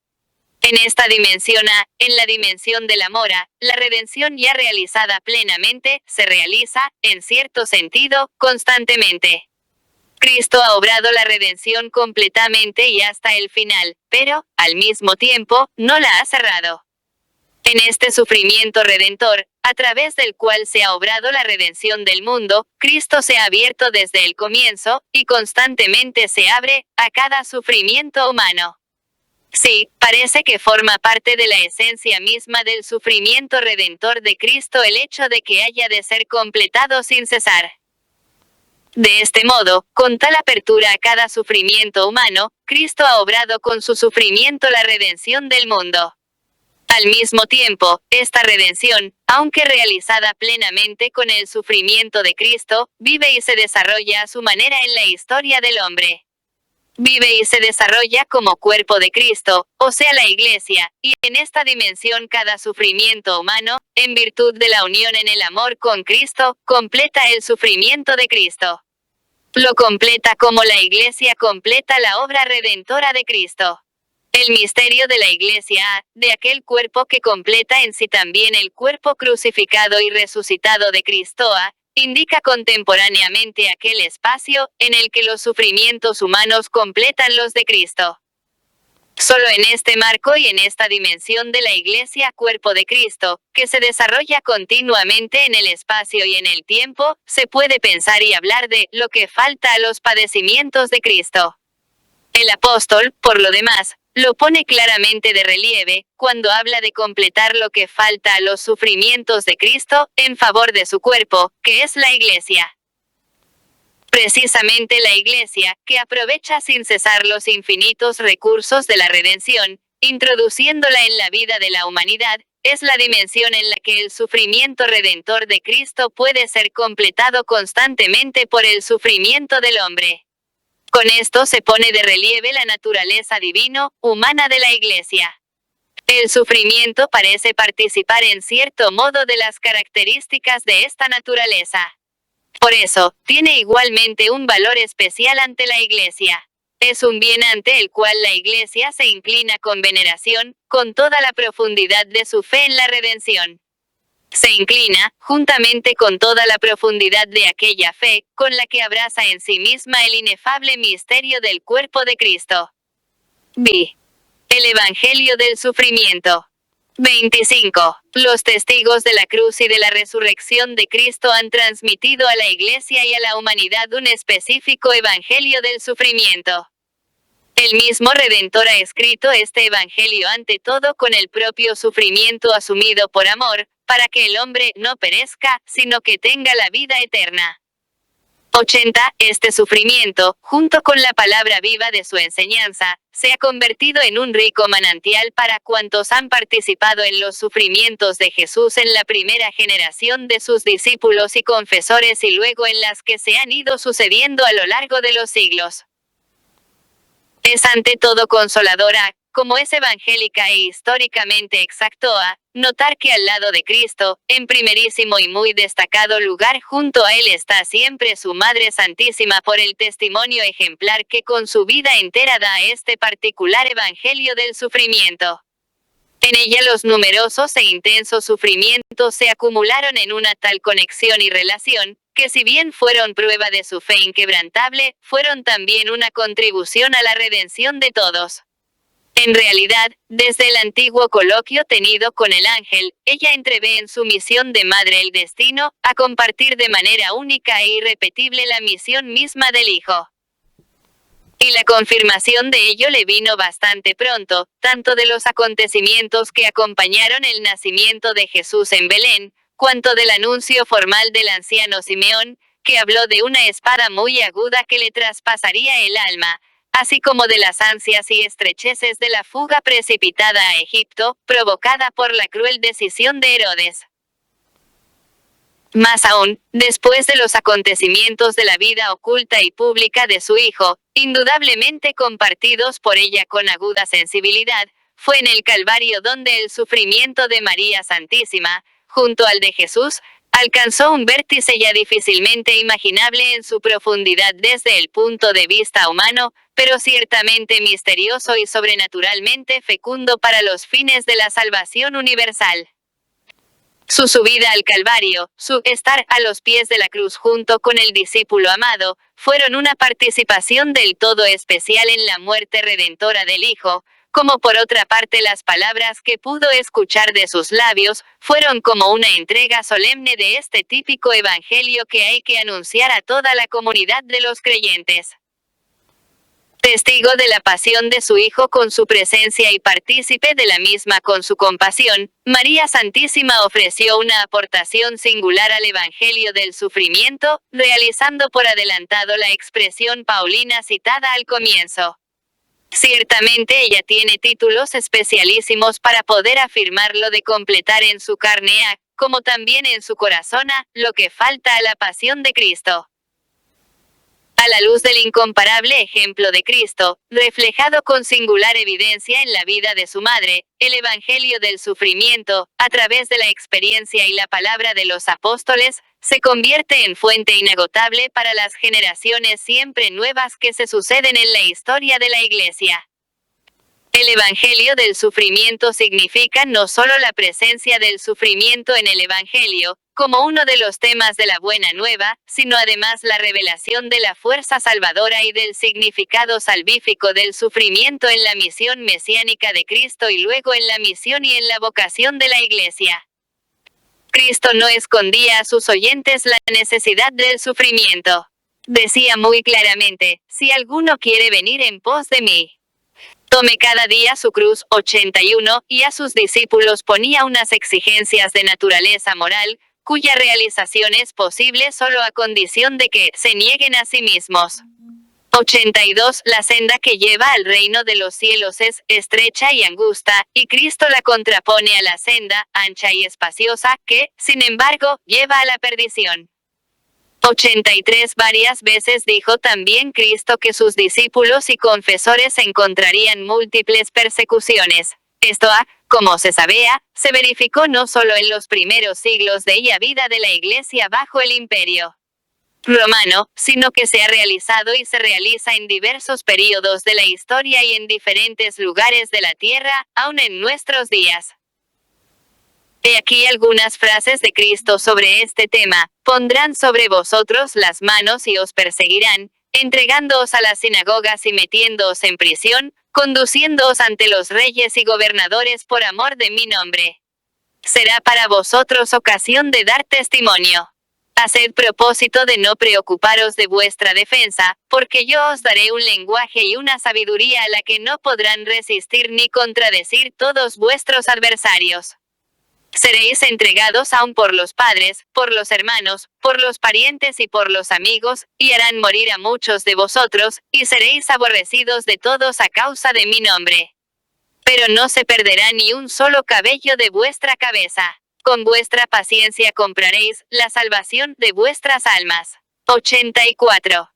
En esta dimensión en la dimensión del amor la redención ya realizada plenamente, se realiza, en cierto sentido, constantemente. Cristo ha obrado la redención completamente y hasta el final, pero, al mismo tiempo, no la ha cerrado. En este sufrimiento redentor, a través del cual se ha obrado la redención del mundo, Cristo se ha abierto desde el comienzo, y constantemente se abre, a cada sufrimiento humano. Sí, parece que forma parte de la esencia misma del sufrimiento redentor de Cristo el hecho de que haya de ser completado sin cesar. De este modo, con tal apertura a cada sufrimiento humano, Cristo ha obrado con su sufrimiento la redención del mundo. Al mismo tiempo, esta redención, aunque realizada plenamente con el sufrimiento de Cristo, vive y se desarrolla a su manera en la historia del hombre. Vive y se desarrolla como cuerpo de Cristo, o sea la Iglesia, y en esta dimensión cada sufrimiento humano, en virtud de la unión en el amor con Cristo, completa el sufrimiento de Cristo. Lo completa como la Iglesia completa la obra redentora de Cristo. El misterio de la Iglesia, de aquel cuerpo que completa en sí también el cuerpo crucificado y resucitado de Cristo, indica contemporáneamente aquel espacio, en el que los sufrimientos humanos completan los de Cristo. Solo en este marco y en esta dimensión de la Iglesia cuerpo de Cristo, que se desarrolla continuamente en el espacio y en el tiempo, se puede pensar y hablar de lo que falta a los padecimientos de Cristo. El apóstol, por lo demás, lo pone claramente de relieve, cuando habla de completar lo que falta a los sufrimientos de Cristo, en favor de su cuerpo, que es la Iglesia. Precisamente la Iglesia, que aprovecha sin cesar los infinitos recursos de la redención, introduciéndola en la vida de la humanidad, es la dimensión en la que el sufrimiento redentor de Cristo puede ser completado constantemente por el sufrimiento del hombre. Con esto se pone de relieve la naturaleza divino-humana de la Iglesia. El sufrimiento parece participar en cierto modo de las características de esta naturaleza. Por eso, tiene igualmente un valor especial ante la Iglesia. Es un bien ante el cual la Iglesia se inclina con veneración, con toda la profundidad de su fe en la redención. Se inclina, juntamente con toda la profundidad de aquella fe, con la que abraza en sí misma el inefable misterio del cuerpo de Cristo. B. El Evangelio del Sufrimiento. 25. Los testigos de la cruz y de la resurrección de Cristo han transmitido a la Iglesia y a la humanidad un específico Evangelio del Sufrimiento. El mismo Redentor ha escrito este Evangelio ante todo con el propio sufrimiento asumido por amor, para que el hombre no perezca, sino que tenga la vida eterna. 80. Este sufrimiento, junto con la palabra viva de su enseñanza, se ha convertido en un rico manantial para cuantos han participado en los sufrimientos de Jesús en la primera generación de sus discípulos y confesores y luego en las que se han ido sucediendo a lo largo de los siglos. Es ante todo consoladora, como es evangélica e históricamente exacta, notar que al lado de Cristo, en primerísimo y muy destacado lugar junto a Él está siempre su Madre Santísima por el testimonio ejemplar que con su vida entera da a este particular Evangelio del Sufrimiento. En ella los numerosos e intensos sufrimientos se acumularon en una tal conexión y relación, que si bien fueron prueba de su fe inquebrantable, fueron también una contribución a la redención de todos. En realidad, desde el antiguo coloquio tenido con el ángel, ella entrevé en su misión de madre el destino, a compartir de manera única e irrepetible la misión misma del Hijo. Y la confirmación de ello le vino bastante pronto, tanto de los acontecimientos que acompañaron el nacimiento de Jesús en Belén, cuanto del anuncio formal del anciano Simeón, que habló de una espada muy aguda que le traspasaría el alma, así como de las ansias y estrecheces de la fuga precipitada a Egipto, provocada por la cruel decisión de Herodes. Más aún, después de los acontecimientos de la vida oculta y pública de su Hijo, indudablemente compartidos por ella con aguda sensibilidad, fue en el Calvario donde el sufrimiento de María Santísima, junto al de Jesús, alcanzó un vértice ya difícilmente imaginable en su profundidad desde el punto de vista humano, pero ciertamente misterioso y sobrenaturalmente fecundo para los fines de la salvación universal. Su subida al Calvario, su estar a los pies de la cruz junto con el discípulo amado, fueron una participación del todo especial en la muerte redentora del Hijo, como por otra parte las palabras que pudo escuchar de sus labios, fueron como una entrega solemne de este típico evangelio que hay que anunciar a toda la comunidad de los creyentes. Testigo de la pasión de su Hijo con su presencia y partícipe de la misma con su compasión, María Santísima ofreció una aportación singular al Evangelio del Sufrimiento, realizando por adelantado la expresión paulina citada al comienzo. Ciertamente ella tiene títulos especialísimos para poder afirmarlo de completar en su carne como también en su corazón lo que falta a la pasión de Cristo. A la luz del incomparable ejemplo de Cristo, reflejado con singular evidencia en la vida de su madre, el Evangelio del Sufrimiento, a través de la experiencia y la palabra de los apóstoles, se convierte en fuente inagotable para las generaciones siempre nuevas que se suceden en la historia de la Iglesia. El Evangelio del Sufrimiento significa no solo la presencia del sufrimiento en el Evangelio, como uno de los temas de la Buena Nueva, sino además la revelación de la fuerza salvadora y del significado salvífico del sufrimiento en la misión mesiánica de Cristo y luego en la misión y en la vocación de la Iglesia. Cristo no escondía a sus oyentes la necesidad del sufrimiento. Decía muy claramente, si alguno quiere venir en pos de mí, tome cada día su cruz. 81, y a sus discípulos ponía unas exigencias de naturaleza moral, cuya realización es posible solo a condición de que se nieguen a sí mismos. 82. La senda que lleva al reino de los cielos es estrecha y angosta, y Cristo la contrapone a la senda, ancha y espaciosa, que, sin embargo, lleva a la perdición. 83. Varias veces dijo también Cristo que sus discípulos y confesores encontrarían múltiples persecuciones. Esto, como se sabía, se verificó no solo en los primeros siglos de la vida de la Iglesia bajo el Imperio Romano, sino que se ha realizado y se realiza en diversos períodos de la historia y en diferentes lugares de la tierra, aun en nuestros días. He aquí algunas frases de Cristo sobre este tema: pondrán sobre vosotros las manos y os perseguirán, entregándoos a las sinagogas y metiéndoos en prisión, conduciéndoos ante los reyes y gobernadores por amor de mi nombre. Será para vosotros ocasión de dar testimonio. Haced propósito de no preocuparos de vuestra defensa, porque yo os daré un lenguaje y una sabiduría a la que no podrán resistir ni contradecir todos vuestros adversarios. Seréis entregados aún por los padres, por los hermanos, por los parientes y por los amigos, y harán morir a muchos de vosotros, y seréis aborrecidos de todos a causa de mi nombre. Pero no se perderá ni un solo cabello de vuestra cabeza. Con vuestra paciencia compraréis la salvación de vuestras almas. 84.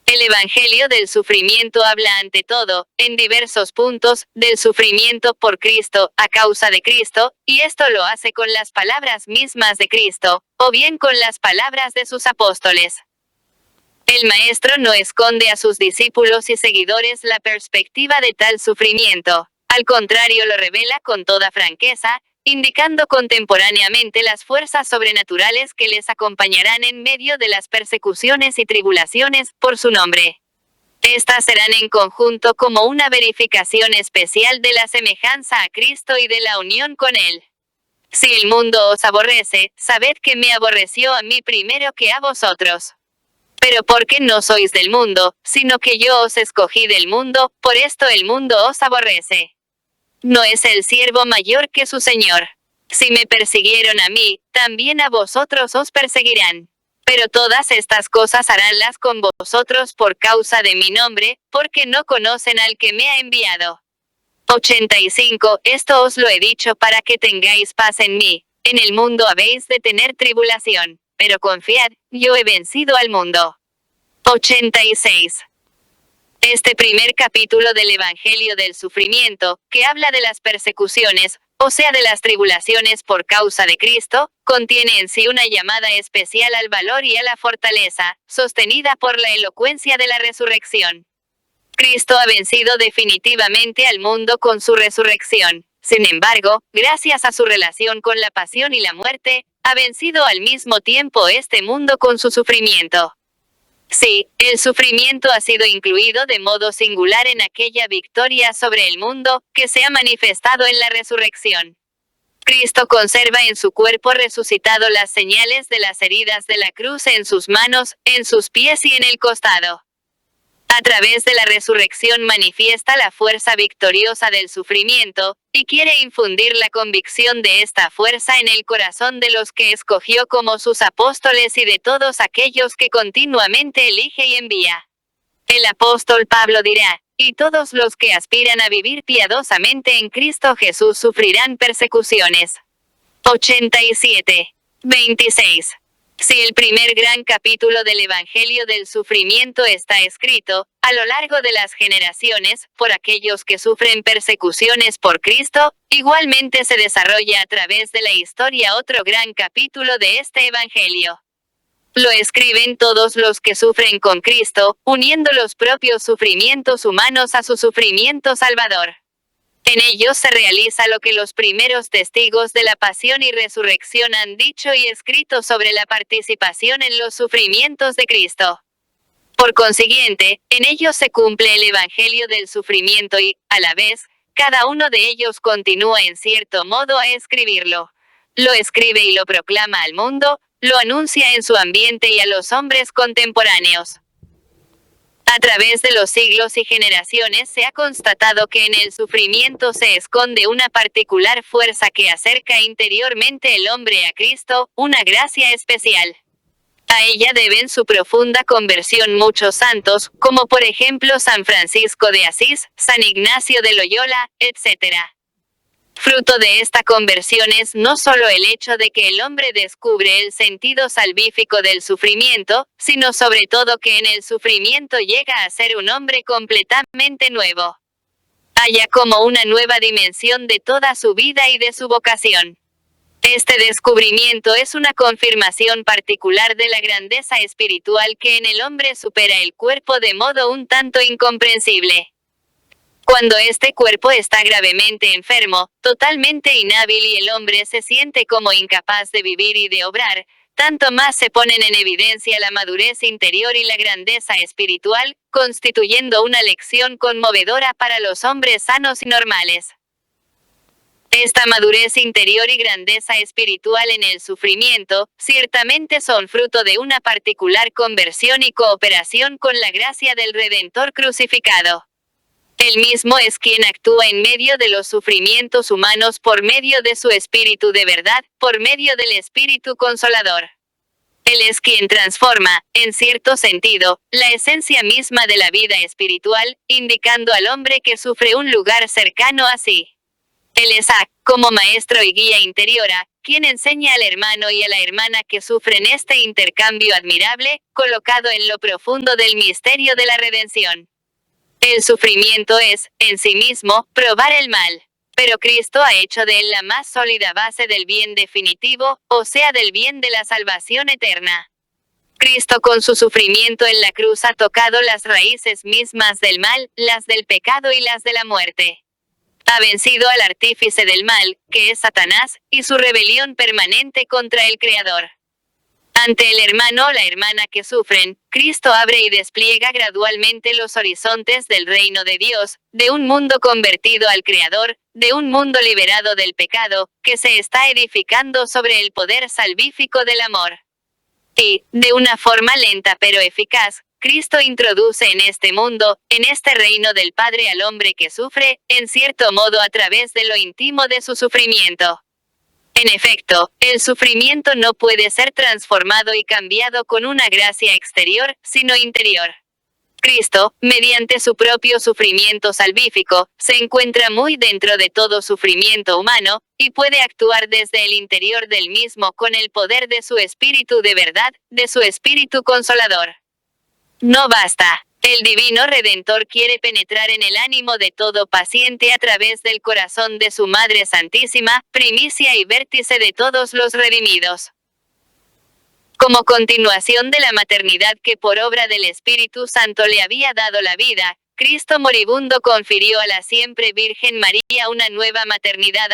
El Evangelio del sufrimiento habla ante todo, en diversos puntos, del sufrimiento por Cristo, a causa de Cristo, y esto lo hace con las palabras mismas de Cristo, o bien con las palabras de sus apóstoles. El Maestro no esconde a sus discípulos y seguidores la perspectiva de tal sufrimiento. Al contrario, lo revela con toda franqueza, indicando contemporáneamente las fuerzas sobrenaturales que les acompañarán en medio de las persecuciones y tribulaciones, por su nombre. Estas serán en conjunto como una verificación especial de la semejanza a Cristo y de la unión con Él. Si el mundo os aborrece, sabed que me aborreció a mí primero que a vosotros. Pero porque no sois del mundo, sino que yo os escogí del mundo, por esto el mundo os aborrece. No es el siervo mayor que su señor. Si me persiguieron a mí, también a vosotros os perseguirán. Pero todas estas cosas haránlas con vosotros por causa de mi nombre, porque no conocen al que me ha enviado. 85. Esto os lo he dicho para que tengáis paz en mí. En el mundo habéis de tener tribulación, pero confiad, yo he vencido al mundo. 86. Este primer capítulo del Evangelio del Sufrimiento, que habla de las persecuciones, o sea de las tribulaciones por causa de Cristo, contiene en sí una llamada especial al valor y a la fortaleza, sostenida por la elocuencia de la resurrección. Cristo ha vencido definitivamente al mundo con su resurrección. Sin embargo, gracias a su relación con la pasión y la muerte, ha vencido al mismo tiempo este mundo con su sufrimiento. Sí, el sufrimiento ha sido incluido de modo singular en aquella victoria sobre el mundo, que se ha manifestado en la resurrección. Cristo conserva en su cuerpo resucitado las señales de las heridas de la cruz en sus manos, en sus pies y en el costado. A través de la resurrección manifiesta la fuerza victoriosa del sufrimiento, y quiere infundir la convicción de esta fuerza en el corazón de los que escogió como sus apóstoles y de todos aquellos que continuamente elige y envía. El apóstol Pablo dirá: y todos los que aspiran a vivir piadosamente en Cristo Jesús sufrirán persecuciones. 87. 26. Si el primer gran capítulo del Evangelio del Sufrimiento está escrito, a lo largo de las generaciones, por aquellos que sufren persecuciones por Cristo, igualmente se desarrolla a través de la historia otro gran capítulo de este Evangelio. Lo escriben todos los que sufren con Cristo, uniendo los propios sufrimientos humanos a su sufrimiento salvador. En ellos se realiza lo que los primeros testigos de la pasión y resurrección han dicho y escrito sobre la participación en los sufrimientos de Cristo. Por consiguiente, en ellos se cumple el Evangelio del sufrimiento y, a la vez, cada uno de ellos continúa en cierto modo a escribirlo. Lo escribe y lo proclama al mundo, lo anuncia en su ambiente y a los hombres contemporáneos. A través de los siglos y generaciones se ha constatado que en el sufrimiento se esconde una particular fuerza que acerca interiormente el hombre a Cristo, una gracia especial. A ella deben su profunda conversión muchos santos, como por ejemplo San Francisco de Asís, San Ignacio de Loyola, etc. Fruto de esta conversión es no solo el hecho de que el hombre descubre el sentido salvífico del sufrimiento, sino sobre todo que en el sufrimiento llega a ser un hombre completamente nuevo. Halla como una nueva dimensión de toda su vida y de su vocación. Este descubrimiento es una confirmación particular de la grandeza espiritual que en el hombre supera el cuerpo de modo un tanto incomprensible. Cuando este cuerpo está gravemente enfermo, totalmente inhábil y el hombre se siente como incapaz de vivir y de obrar, tanto más se ponen en evidencia la madurez interior y la grandeza espiritual, constituyendo una lección conmovedora para los hombres sanos y normales. Esta madurez interior y grandeza espiritual en el sufrimiento, ciertamente son fruto de una particular conversión y cooperación con la gracia del Redentor crucificado. Él mismo es quien actúa en medio de los sufrimientos humanos por medio de su Espíritu de verdad, por medio del Espíritu Consolador. Él es quien transforma, en cierto sentido, la esencia misma de la vida espiritual, indicando al hombre que sufre un lugar cercano a sí. Él es como maestro y guía interiora, quien enseña al hermano y a la hermana que sufren este intercambio admirable, colocado en lo profundo del misterio de la redención. El sufrimiento es, en sí mismo, probar el mal. Pero Cristo ha hecho de él la más sólida base del bien definitivo, o sea, del bien de la salvación eterna. Cristo con su sufrimiento en la cruz ha tocado las raíces mismas del mal, las del pecado y las de la muerte. Ha vencido al artífice del mal, que es Satanás, y su rebelión permanente contra el Creador. Ante el hermano o la hermana que sufren, Cristo abre y despliega gradualmente los horizontes del reino de Dios, de un mundo convertido al Creador, de un mundo liberado del pecado, que se está edificando sobre el poder salvífico del amor. Y, de una forma lenta pero eficaz, Cristo introduce en este mundo, en este reino del Padre al hombre que sufre, en cierto modo a través de lo íntimo de su sufrimiento. En efecto, el sufrimiento no puede ser transformado y cambiado con una gracia exterior, sino interior. Cristo, mediante su propio sufrimiento salvífico, se encuentra muy dentro de todo sufrimiento humano, y puede actuar desde el interior del mismo con el poder de su Espíritu de verdad, de su Espíritu Consolador. No basta. El Divino Redentor quiere penetrar en el ánimo de todo paciente a través del corazón de su Madre Santísima, primicia y vértice de todos los redimidos. Como continuación de la maternidad que por obra del Espíritu Santo le había dado la vida, Cristo moribundo confirió a la siempre Virgen María una nueva maternidad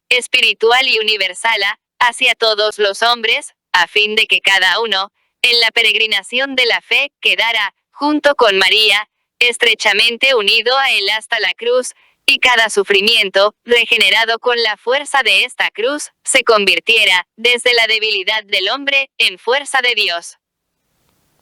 espiritual y universal hacia todos los hombres, a fin de que cada uno, en la peregrinación de la fe, quedara, junto con María, estrechamente unido a él hasta la cruz, y cada sufrimiento, regenerado con la fuerza de esta cruz, se convirtiera, desde la debilidad del hombre, en fuerza de Dios.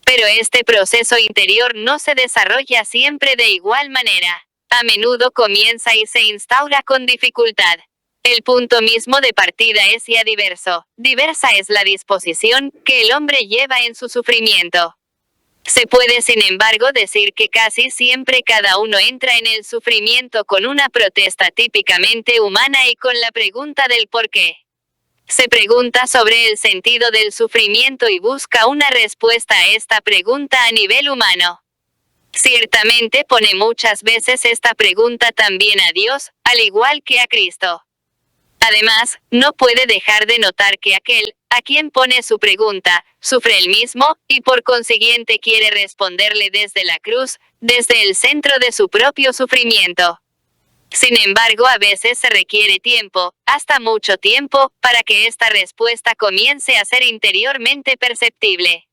Pero este proceso interior no se desarrolla siempre de igual manera. A menudo comienza y se instaura con dificultad. El punto mismo de partida es ya diverso. Diversa es la disposición que el hombre lleva en su sufrimiento. Se puede sin embargo decir que casi siempre cada uno entra en el sufrimiento con una protesta típicamente humana y con la pregunta del por qué. Se pregunta sobre el sentido del sufrimiento y busca una respuesta a esta pregunta a nivel humano. Ciertamente pone muchas veces esta pregunta también a Dios, al igual que a Cristo. Además, no puede dejar de notar que aquel, a quien pone su pregunta, sufre el mismo, y por consiguiente quiere responderle desde la cruz, desde el centro de su propio sufrimiento. Sin embargo, a veces se requiere tiempo, hasta mucho tiempo, para que esta respuesta comience a ser interiormente perceptible.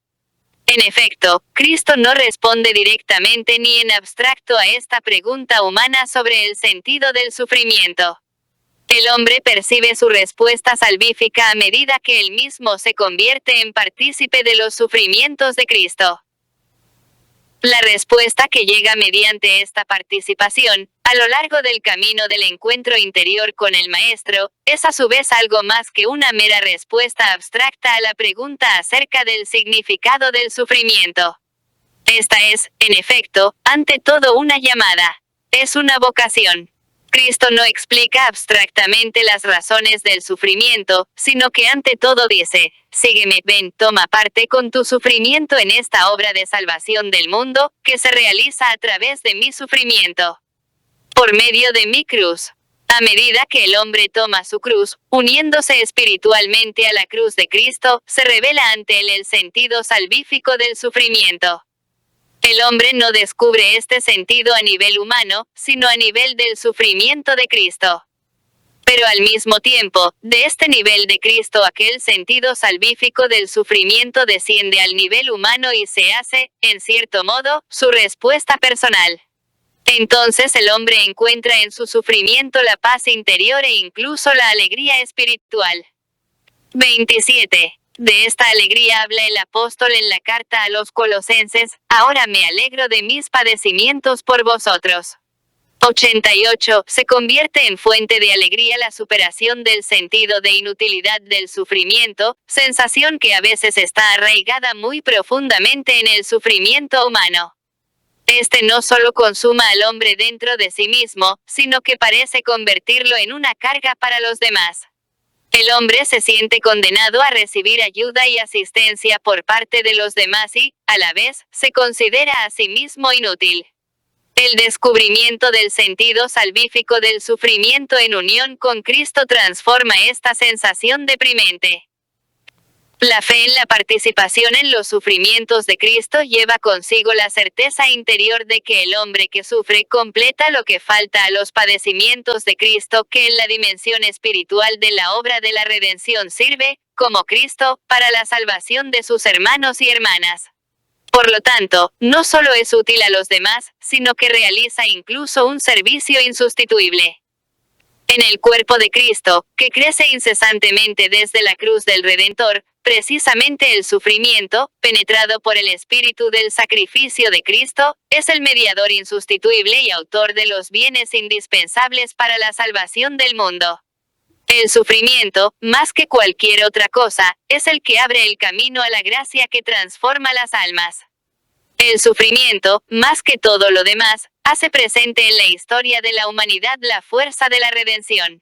En efecto, Cristo no responde directamente ni en abstracto a esta pregunta humana sobre el sentido del sufrimiento. El hombre percibe su respuesta salvífica a medida que él mismo se convierte en partícipe de los sufrimientos de Cristo. La respuesta que llega mediante esta participación, a lo largo del camino del encuentro interior con el Maestro, es a su vez algo más que una mera respuesta abstracta a la pregunta acerca del significado del sufrimiento. Esta es, en efecto, ante todo una llamada. Es una vocación. Cristo no explica abstractamente las razones del sufrimiento, sino que ante todo dice, sígueme, ven, toma parte con tu sufrimiento en esta obra de salvación del mundo, que se realiza a través de mi sufrimiento. Por medio de mi cruz. A medida que el hombre toma su cruz, uniéndose espiritualmente a la cruz de Cristo, se revela ante él el sentido salvífico del sufrimiento. El hombre no descubre este sentido a nivel humano, sino a nivel del sufrimiento de Cristo. Pero al mismo tiempo, de este nivel de Cristo aquel sentido salvífico del sufrimiento desciende al nivel humano y se hace, en cierto modo, su respuesta personal. Entonces el hombre encuentra en su sufrimiento la paz interior e incluso la alegría espiritual. 27. De esta alegría habla el apóstol en la carta a los Colosenses: ahora me alegro de mis padecimientos por vosotros. 88. Se convierte en fuente de alegría la superación del sentido de inutilidad del sufrimiento, sensación que a veces está arraigada muy profundamente en el sufrimiento humano. Este no solo consuma al hombre dentro de sí mismo, sino que parece convertirlo en una carga para los demás. El hombre se siente condenado a recibir ayuda y asistencia por parte de los demás y, a la vez, se considera a sí mismo inútil. El descubrimiento del sentido salvífico del sufrimiento en unión con Cristo transforma esta sensación deprimente. La fe en la participación en los sufrimientos de Cristo lleva consigo la certeza interior de que el hombre que sufre completa lo que falta a los padecimientos de Cristo, que en la dimensión espiritual de la obra de la redención sirve, como Cristo, para la salvación de sus hermanos y hermanas. Por lo tanto, no solo es útil a los demás, sino que realiza incluso un servicio insustituible. En el cuerpo de Cristo, que crece incesantemente desde la cruz del Redentor, precisamente el sufrimiento, penetrado por el espíritu del sacrificio de Cristo, es el mediador insustituible y autor de los bienes indispensables para la salvación del mundo. El sufrimiento, más que cualquier otra cosa, es el que abre el camino a la gracia que transforma las almas. El sufrimiento, más que todo lo demás, hace presente en la historia de la humanidad la fuerza de la redención.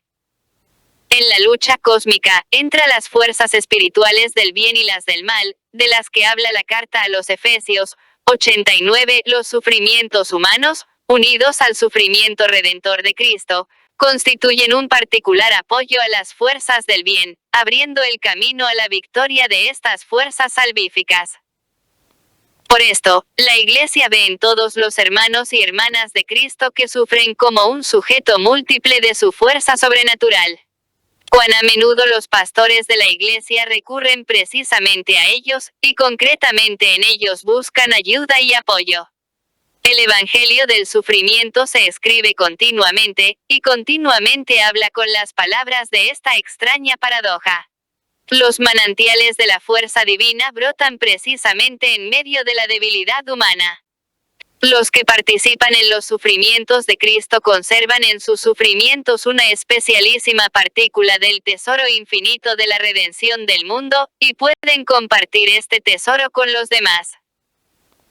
En la lucha cósmica, entre las fuerzas espirituales del bien y las del mal, de las que habla la carta a los Efesios, 89, los sufrimientos humanos, unidos al sufrimiento redentor de Cristo, constituyen un particular apoyo a las fuerzas del bien, abriendo el camino a la victoria de estas fuerzas salvíficas. Por esto, la Iglesia ve en todos los hermanos y hermanas de Cristo que sufren como un sujeto múltiple de su fuerza sobrenatural. Cuán a menudo los pastores de la Iglesia recurren precisamente a ellos, y concretamente en ellos buscan ayuda y apoyo. El Evangelio del sufrimiento se escribe continuamente, y continuamente habla con las palabras de esta extraña paradoja. Los manantiales de la fuerza divina brotan precisamente en medio de la debilidad humana. Los que participan en los sufrimientos de Cristo conservan en sus sufrimientos una especialísima partícula del tesoro infinito de la redención del mundo, y pueden compartir este tesoro con los demás.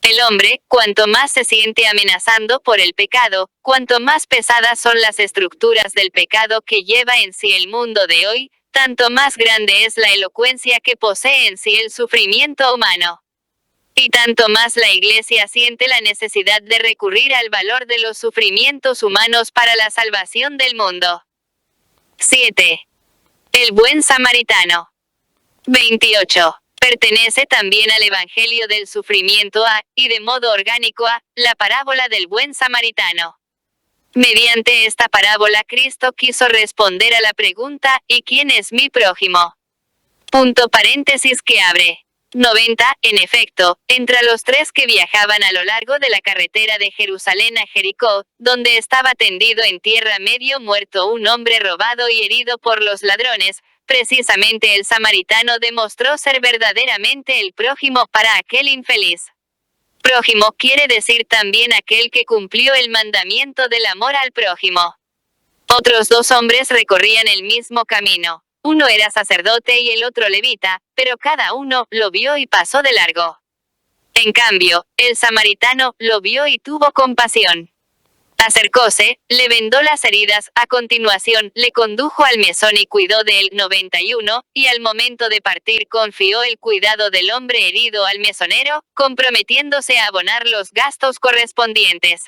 El hombre, cuanto más se siente amenazado por el pecado, cuanto más pesadas son las estructuras del pecado que lleva en sí el mundo de hoy, tanto más grande es la elocuencia que posee en sí el sufrimiento humano. Y tanto más la Iglesia siente la necesidad de recurrir al valor de los sufrimientos humanos para la salvación del mundo. 7. El buen samaritano. 28. Pertenece también al Evangelio del sufrimiento y de modo orgánico la parábola del buen samaritano. Mediante esta parábola Cristo quiso responder a la pregunta: ¿y quién es mi prójimo? Punto paréntesis que abre. 90. En efecto, entre los tres que viajaban a lo largo de la carretera de Jerusalén a Jericó, donde estaba tendido en tierra medio muerto un hombre robado y herido por los ladrones, precisamente el samaritano demostró ser verdaderamente el prójimo para aquel infeliz. Prójimo quiere decir también aquel que cumplió el mandamiento del amor al prójimo. Otros dos hombres recorrían el mismo camino. Uno era sacerdote y el otro levita, pero cada uno lo vio y pasó de largo. En cambio, el samaritano lo vio y tuvo compasión. Acercóse, le vendó las heridas, a continuación, le condujo al mesón y cuidó de él. 91, y al momento de partir confió el cuidado del hombre herido al mesonero, comprometiéndose a abonar los gastos correspondientes.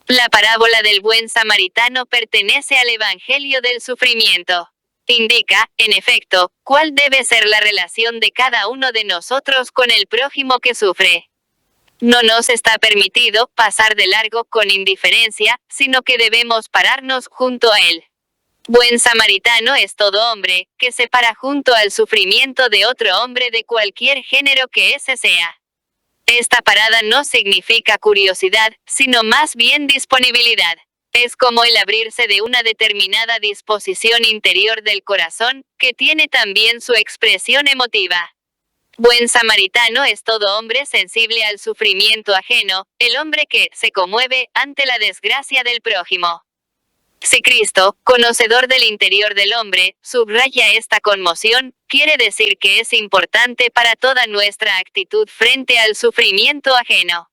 La parábola del buen samaritano pertenece al Evangelio del sufrimiento. Indica, en efecto, cuál debe ser la relación de cada uno de nosotros con el prójimo que sufre. No nos está permitido pasar de largo con indiferencia, sino que debemos pararnos junto a él. Buen samaritano es todo hombre, que se para junto al sufrimiento de otro hombre de cualquier género que ese sea. Esta parada no significa curiosidad, sino más bien disponibilidad. Es como el abrirse de una determinada disposición interior del corazón, que tiene también su expresión emotiva. Buen samaritano es todo hombre sensible al sufrimiento ajeno, el hombre que se conmueve ante la desgracia del prójimo. Si Cristo, conocedor del interior del hombre, subraya esta conmoción, quiere decir que es importante para toda nuestra actitud frente al sufrimiento ajeno.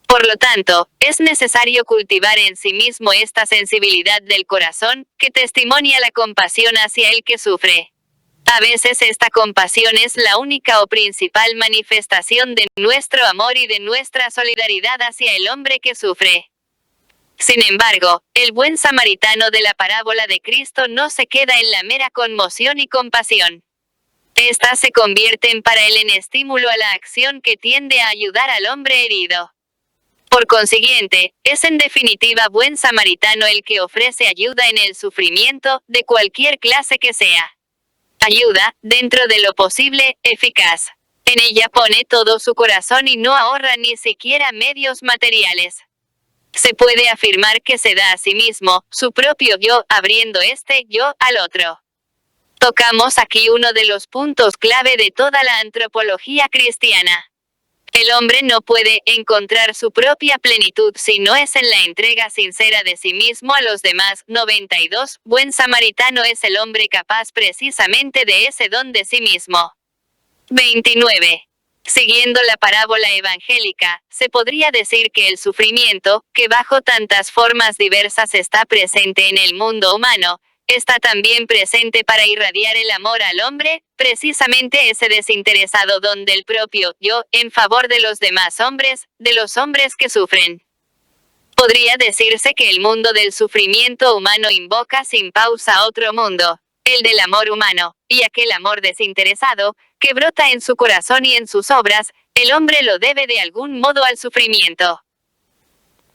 Por lo tanto, es necesario cultivar en sí mismo esta sensibilidad del corazón, que testimonia la compasión hacia el que sufre. A veces esta compasión es la única o principal manifestación de nuestro amor y de nuestra solidaridad hacia el hombre que sufre. Sin embargo, el buen samaritano de la parábola de Cristo no se queda en la mera conmoción y compasión. Estas se convierten para él en estímulo a la acción que tiende a ayudar al hombre herido. Por consiguiente, es en definitiva buen samaritano el que ofrece ayuda en el sufrimiento, de cualquier clase que sea. Ayuda, dentro de lo posible, eficaz. En ella pone todo su corazón y no ahorra ni siquiera medios materiales. Se puede afirmar que se da a sí mismo, su propio yo, abriendo este yo al otro. Tocamos aquí uno de los puntos clave de toda la antropología cristiana. El hombre no puede encontrar su propia plenitud si no es en la entrega sincera de sí mismo a los demás. 92. Buen samaritano es el hombre capaz precisamente de ese don de sí mismo. 29. Siguiendo la parábola evangélica, se podría decir que el sufrimiento, que bajo tantas formas diversas está presente en el mundo humano, está también presente para irradiar el amor al hombre, precisamente ese desinteresado don del propio yo, en favor de los demás hombres, de los hombres que sufren. Podría decirse que el mundo del sufrimiento humano invoca sin pausa otro mundo, el del amor humano, y aquel amor desinteresado, que brota en su corazón y en sus obras, el hombre lo debe de algún modo al sufrimiento.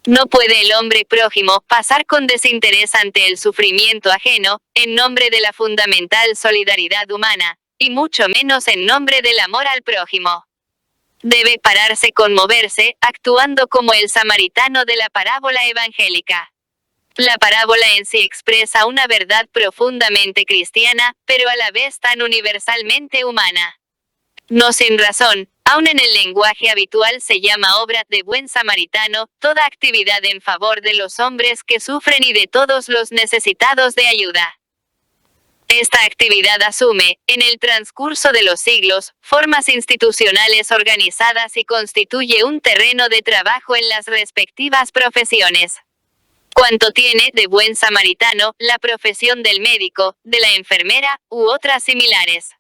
No puede el hombre prójimo pasar con desinterés ante el sufrimiento ajeno, en nombre de la fundamental solidaridad humana, y mucho menos en nombre del amor al prójimo. Debe pararse conmoverse, actuando como el samaritano de la parábola evangélica. La parábola en sí expresa una verdad profundamente cristiana, pero a la vez tan universalmente humana. No sin razón, aun en el lenguaje habitual se llama obra de buen samaritano, toda actividad en favor de los hombres que sufren y de todos los necesitados de ayuda. Esta actividad asume, en el transcurso de los siglos, formas institucionales organizadas y constituye un terreno de trabajo en las respectivas profesiones. Cuanto tiene de buen samaritano la profesión del médico, de la enfermera, u otras similares.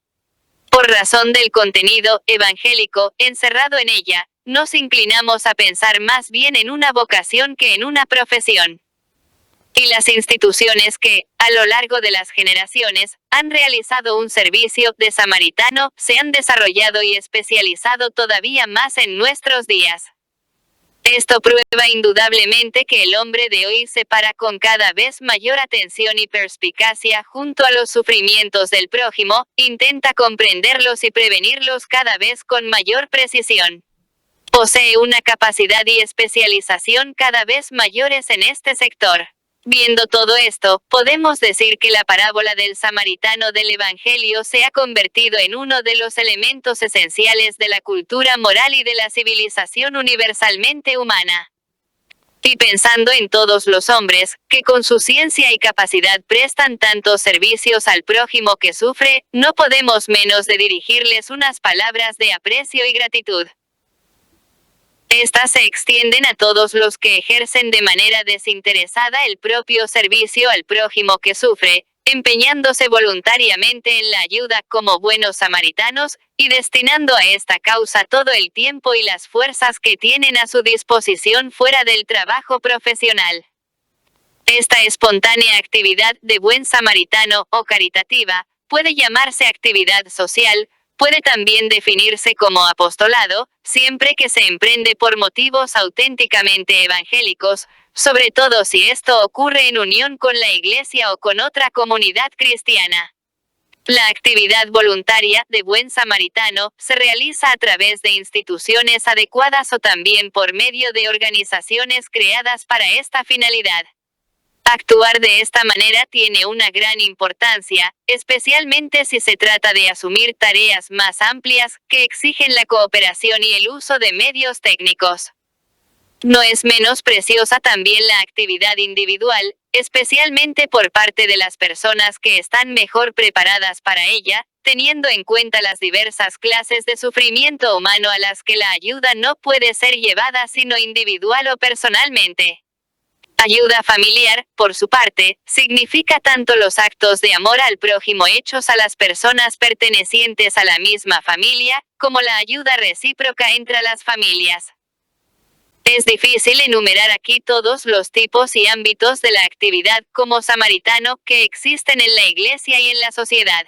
Por razón del contenido evangélico encerrado en ella, nos inclinamos a pensar más bien en una vocación que en una profesión. Y las instituciones que, a lo largo de las generaciones, han realizado un servicio de samaritano, se han desarrollado y especializado todavía más en nuestros días. Esto prueba indudablemente que el hombre de hoy se para con cada vez mayor atención y perspicacia junto a los sufrimientos del prójimo, intenta comprenderlos y prevenirlos cada vez con mayor precisión. Posee una capacidad y especialización cada vez mayores en este sector. Viendo todo esto, podemos decir que la parábola del samaritano del Evangelio se ha convertido en uno de los elementos esenciales de la cultura moral y de la civilización universalmente humana. Y pensando en todos los hombres, que con su ciencia y capacidad prestan tantos servicios al prójimo que sufre, no podemos menos de dirigirles unas palabras de aprecio y gratitud. Estas se extienden a todos los que ejercen de manera desinteresada el propio servicio al prójimo que sufre, empeñándose voluntariamente en la ayuda como buenos samaritanos, y destinando a esta causa todo el tiempo y las fuerzas que tienen a su disposición fuera del trabajo profesional. Esta espontánea actividad de buen samaritano o caritativa puede llamarse actividad social, puede también definirse como apostolado, siempre que se emprende por motivos auténticamente evangélicos, sobre todo si esto ocurre en unión con la Iglesia o con otra comunidad cristiana. La actividad voluntaria de buen samaritano se realiza a través de instituciones adecuadas o también por medio de organizaciones creadas para esta finalidad. Actuar de esta manera tiene una gran importancia, especialmente si se trata de asumir tareas más amplias, que exigen la cooperación y el uso de medios técnicos. No es menos preciosa también la actividad individual, especialmente por parte de las personas que están mejor preparadas para ella, teniendo en cuenta las diversas clases de sufrimiento humano a las que la ayuda no puede ser llevada sino individual o personalmente. Ayuda familiar, por su parte, significa tanto los actos de amor al prójimo hechos a las personas pertenecientes a la misma familia, como la ayuda recíproca entre las familias. Es difícil enumerar aquí todos los tipos y ámbitos de la actividad como samaritano que existen en la Iglesia y en la sociedad.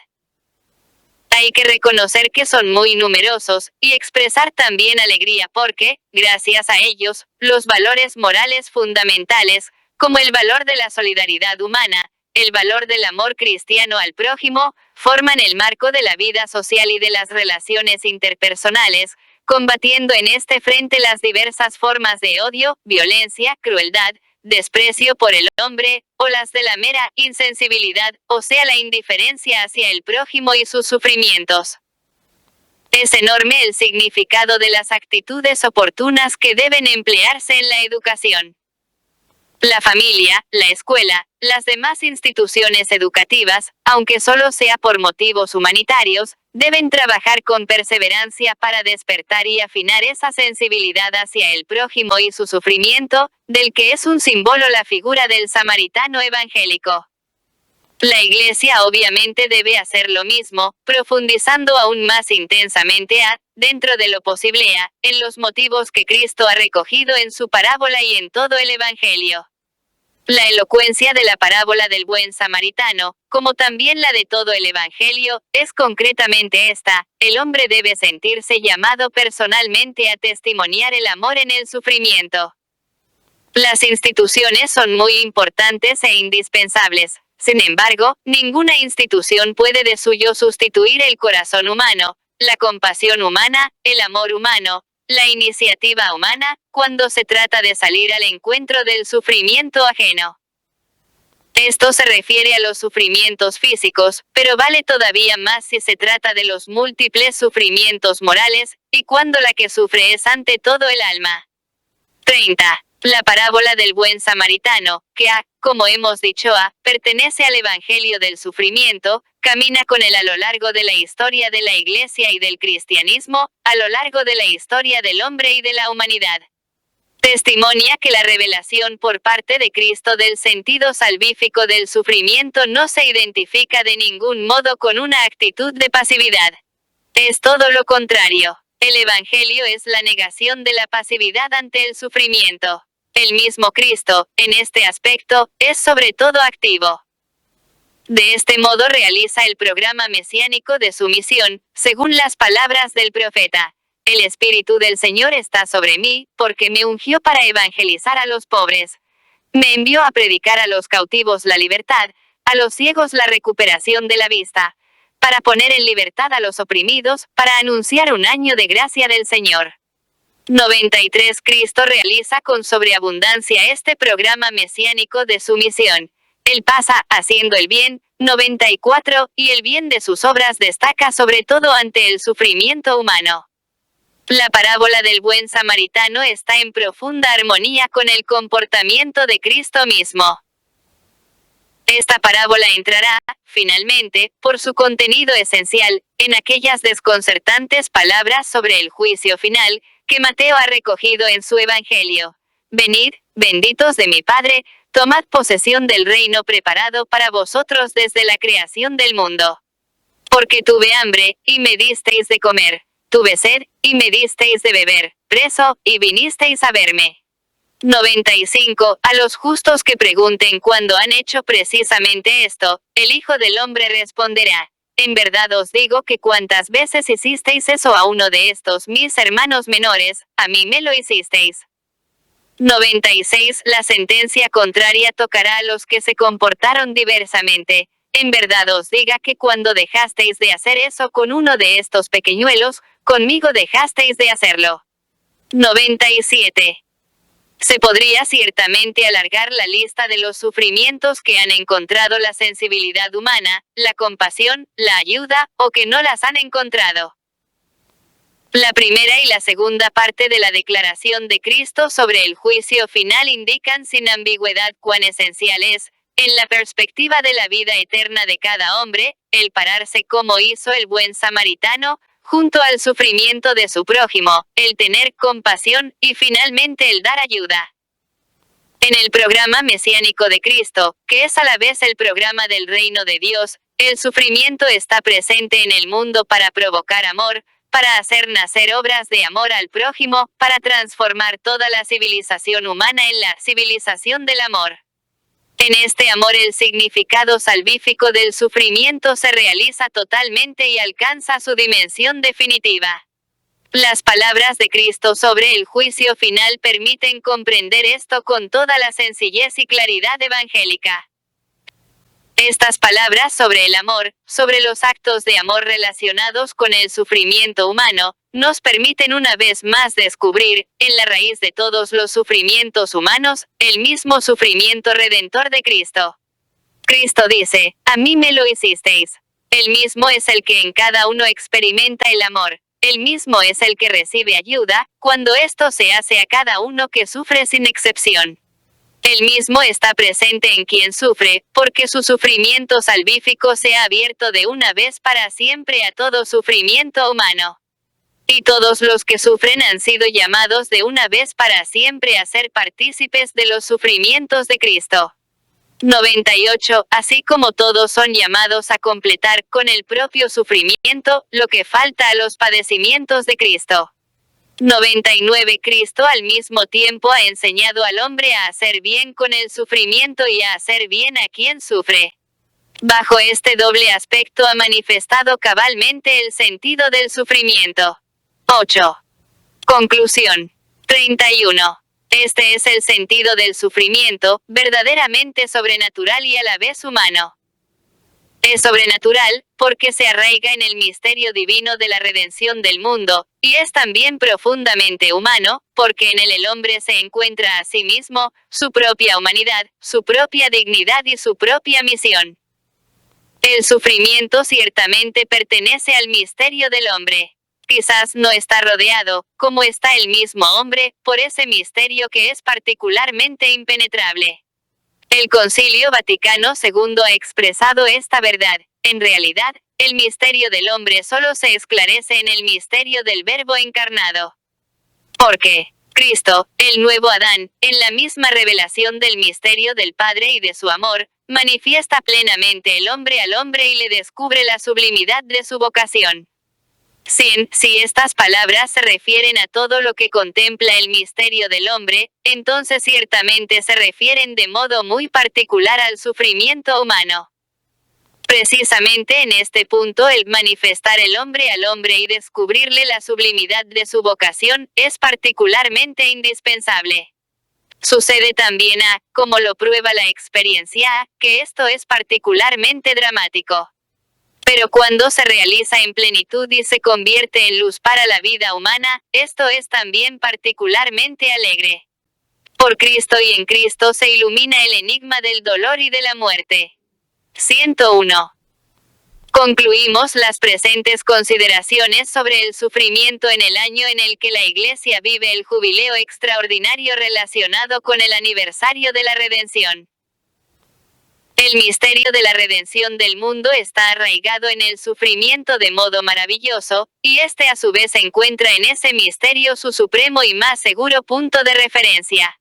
Hay que reconocer que son muy numerosos, y expresar también alegría porque, gracias a ellos, los valores morales fundamentales, como el valor de la solidaridad humana, el valor del amor cristiano al prójimo, forman el marco de la vida social y de las relaciones interpersonales, combatiendo en este frente las diversas formas de odio, violencia, crueldad, desprecio por el hombre, o las de la mera insensibilidad, o sea la indiferencia hacia el prójimo y sus sufrimientos. Es enorme el significado de las actitudes oportunas que deben emplearse en la educación. La familia, la escuela, las demás instituciones educativas, aunque solo sea por motivos humanitarios, deben trabajar con perseverancia para despertar y afinar esa sensibilidad hacia el prójimo y su sufrimiento, del que es un símbolo la figura del samaritano evangélico. La Iglesia obviamente debe hacer lo mismo, profundizando aún más intensamente dentro de lo posible en los motivos que Cristo ha recogido en su parábola y en todo el Evangelio. La elocuencia de la parábola del buen samaritano, como también la de todo el Evangelio, es concretamente esta: el hombre debe sentirse llamado personalmente a testimoniar el amor en el sufrimiento. Las instituciones son muy importantes e indispensables. Sin embargo, ninguna institución puede de suyo sustituir el corazón humano, la compasión humana, el amor humano, la iniciativa humana, cuando se trata de salir al encuentro del sufrimiento ajeno. Esto se refiere a los sufrimientos físicos, pero vale todavía más si se trata de los múltiples sufrimientos morales, y cuando la que sufre es ante todo el alma. 30. La parábola del buen samaritano, que como hemos dicho pertenece al Evangelio del sufrimiento, camina con él a lo largo de la historia de la Iglesia y del cristianismo, a lo largo de la historia del hombre y de la humanidad. Testimonia que la revelación por parte de Cristo del sentido salvífico del sufrimiento no se identifica de ningún modo con una actitud de pasividad. Es todo lo contrario. El Evangelio es la negación de la pasividad ante el sufrimiento. El mismo Cristo, en este aspecto, es sobre todo activo. De este modo realiza el programa mesiánico de su misión, según las palabras del profeta: el Espíritu del Señor está sobre mí, porque me ungió para evangelizar a los pobres. Me envió a predicar a los cautivos la libertad, a los ciegos la recuperación de la vista, para poner en libertad a los oprimidos, para anunciar un año de gracia del Señor. 93. Cristo realiza con sobreabundancia este programa mesiánico de su misión. Él pasa haciendo el bien. 94. Y el bien de sus obras destaca sobre todo ante el sufrimiento humano. La parábola del buen samaritano está en profunda armonía con el comportamiento de Cristo mismo. Esta parábola entrará, finalmente, por su contenido esencial, en aquellas desconcertantes palabras sobre el juicio final, que Mateo ha recogido en su Evangelio. Venid, benditos de mi Padre, tomad posesión del reino preparado para vosotros desde la creación del mundo. Porque tuve hambre, y me disteis de comer, tuve sed, y me disteis de beber, preso, y vinisteis a verme. 95. A los justos que pregunten cuándo han hecho precisamente esto, el Hijo del Hombre responderá: en verdad os digo que cuantas veces hicisteis eso a uno de estos mis hermanos menores, a mí me lo hicisteis. 96. La sentencia contraria tocará a los que se comportaron diversamente. En verdad os diga que cuando dejasteis de hacer eso con uno de estos pequeñuelos, conmigo dejasteis de hacerlo. 97. Se podría ciertamente alargar la lista de los sufrimientos que han encontrado la sensibilidad humana, la compasión, la ayuda, o que no las han encontrado. La primera y la segunda parte de la declaración de Cristo sobre el juicio final indican sin ambigüedad cuán esencial es, en la perspectiva de la vida eterna de cada hombre, el pararse como hizo el buen samaritano, junto al sufrimiento de su prójimo, el tener compasión, y finalmente el dar ayuda. En el programa mesiánico de Cristo, que es a la vez el programa del reino de Dios, el sufrimiento está presente en el mundo para provocar amor, para hacer nacer obras de amor al prójimo, para transformar toda la civilización humana en la civilización del amor. En este amor el significado salvífico del sufrimiento se realiza totalmente y alcanza su dimensión definitiva. Las palabras de Cristo sobre el juicio final permiten comprender esto con toda la sencillez y claridad evangélica. Estas palabras sobre el amor, sobre los actos de amor relacionados con el sufrimiento humano, nos permiten una vez más descubrir, en la raíz de todos los sufrimientos humanos, el mismo sufrimiento redentor de Cristo. Cristo dice, a mí me lo hicisteis. Él mismo es el que en cada uno experimenta el amor. Él mismo es el que recibe ayuda, cuando esto se hace a cada uno que sufre sin excepción. Él mismo está presente en quien sufre, porque su sufrimiento salvífico se ha abierto de una vez para siempre a todo sufrimiento humano. Y todos los que sufren han sido llamados de una vez para siempre a ser partícipes de los sufrimientos de Cristo. 98. Así como todos son llamados a completar con el propio sufrimiento lo que falta a los padecimientos de Cristo. 99. Cristo al mismo tiempo ha enseñado al hombre a hacer bien con el sufrimiento y a hacer bien a quien sufre. Bajo este doble aspecto ha manifestado cabalmente el sentido del sufrimiento. 8. Conclusión. 31. Este es el sentido del sufrimiento, verdaderamente sobrenatural y a la vez humano. Es sobrenatural, porque se arraiga en el misterio divino de la redención del mundo, y es también profundamente humano, porque en él el hombre se encuentra a sí mismo, su propia humanidad, su propia dignidad y su propia misión. El sufrimiento ciertamente pertenece al misterio del hombre. Quizás no está rodeado, como está el mismo hombre, por ese misterio que es particularmente impenetrable. El Concilio Vaticano II ha expresado esta verdad. En realidad, el misterio del hombre solo se esclarece en el misterio del Verbo encarnado. Porque Cristo, el nuevo Adán, en la misma revelación del misterio del Padre y de su amor, manifiesta plenamente el hombre al hombre y le descubre la sublimidad de su vocación. Si estas palabras se refieren a todo lo que contempla el misterio del hombre, entonces ciertamente se refieren de modo muy particular al sufrimiento humano. Precisamente en este punto el manifestar el hombre al hombre y descubrirle la sublimidad de su vocación, es particularmente indispensable. Sucede también como lo prueba la experiencia, que esto es particularmente dramático. Pero cuando se realiza en plenitud y se convierte en luz para la vida humana, esto es también particularmente alegre. Por Cristo y en Cristo se ilumina el enigma del dolor y de la muerte. 101. Concluimos las presentes consideraciones sobre el sufrimiento en el año en el que la Iglesia vive el jubileo extraordinario relacionado con el aniversario de la redención. El misterio de la redención del mundo está arraigado en el sufrimiento de modo maravilloso, y este a su vez encuentra en ese misterio su supremo y más seguro punto de referencia.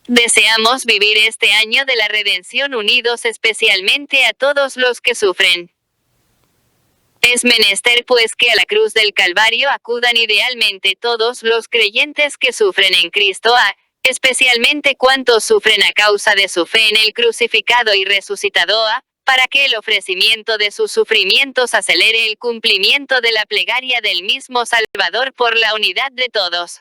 Deseamos vivir este año de la redención unidos especialmente a todos los que sufren. Es menester pues que a la cruz del Calvario acudan idealmente todos los creyentes que sufren en Cristo, especialmente cuantos sufren a causa de su fe en el crucificado y resucitado, para que el ofrecimiento de sus sufrimientos acelere el cumplimiento de la plegaria del mismo Salvador por la unidad de todos.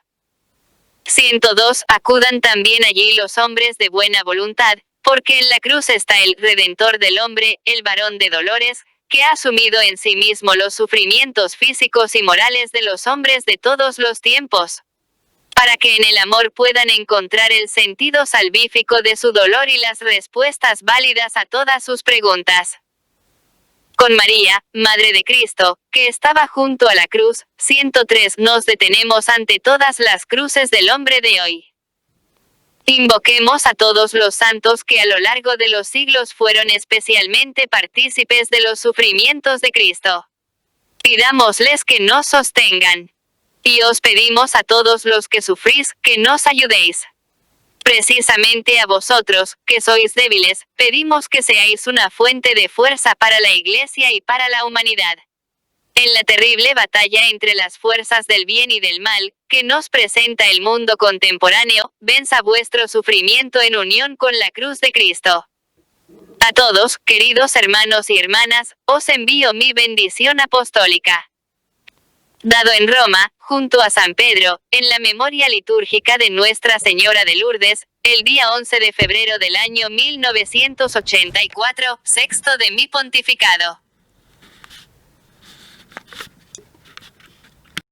102. Acudan también allí los hombres de buena voluntad, porque en la cruz está el Redentor del hombre, el varón de dolores, que ha asumido en sí mismo los sufrimientos físicos y morales de los hombres de todos los tiempos, para que en el amor puedan encontrar el sentido salvífico de su dolor y las respuestas válidas a todas sus preguntas. Con María, Madre de Cristo, que estaba junto a la cruz. 103. Nos detenemos ante todas las cruces del hombre de hoy. Invoquemos a todos los santos que a lo largo de los siglos fueron especialmente partícipes de los sufrimientos de Cristo. Pidámosles que nos sostengan. Y os pedimos a todos los que sufrís, que nos ayudéis. Precisamente a vosotros, que sois débiles, pedimos que seáis una fuente de fuerza para la Iglesia y para la humanidad. En la terrible batalla entre las fuerzas del bien y del mal, que nos presenta el mundo contemporáneo, venza vuestro sufrimiento en unión con la cruz de Cristo. A todos, queridos hermanos y hermanas, os envío mi bendición apostólica. Dado en Roma, junto a San Pedro, en la memoria litúrgica de Nuestra Señora de Lourdes, el día 11 de febrero del año 1984, sexto de mi pontificado.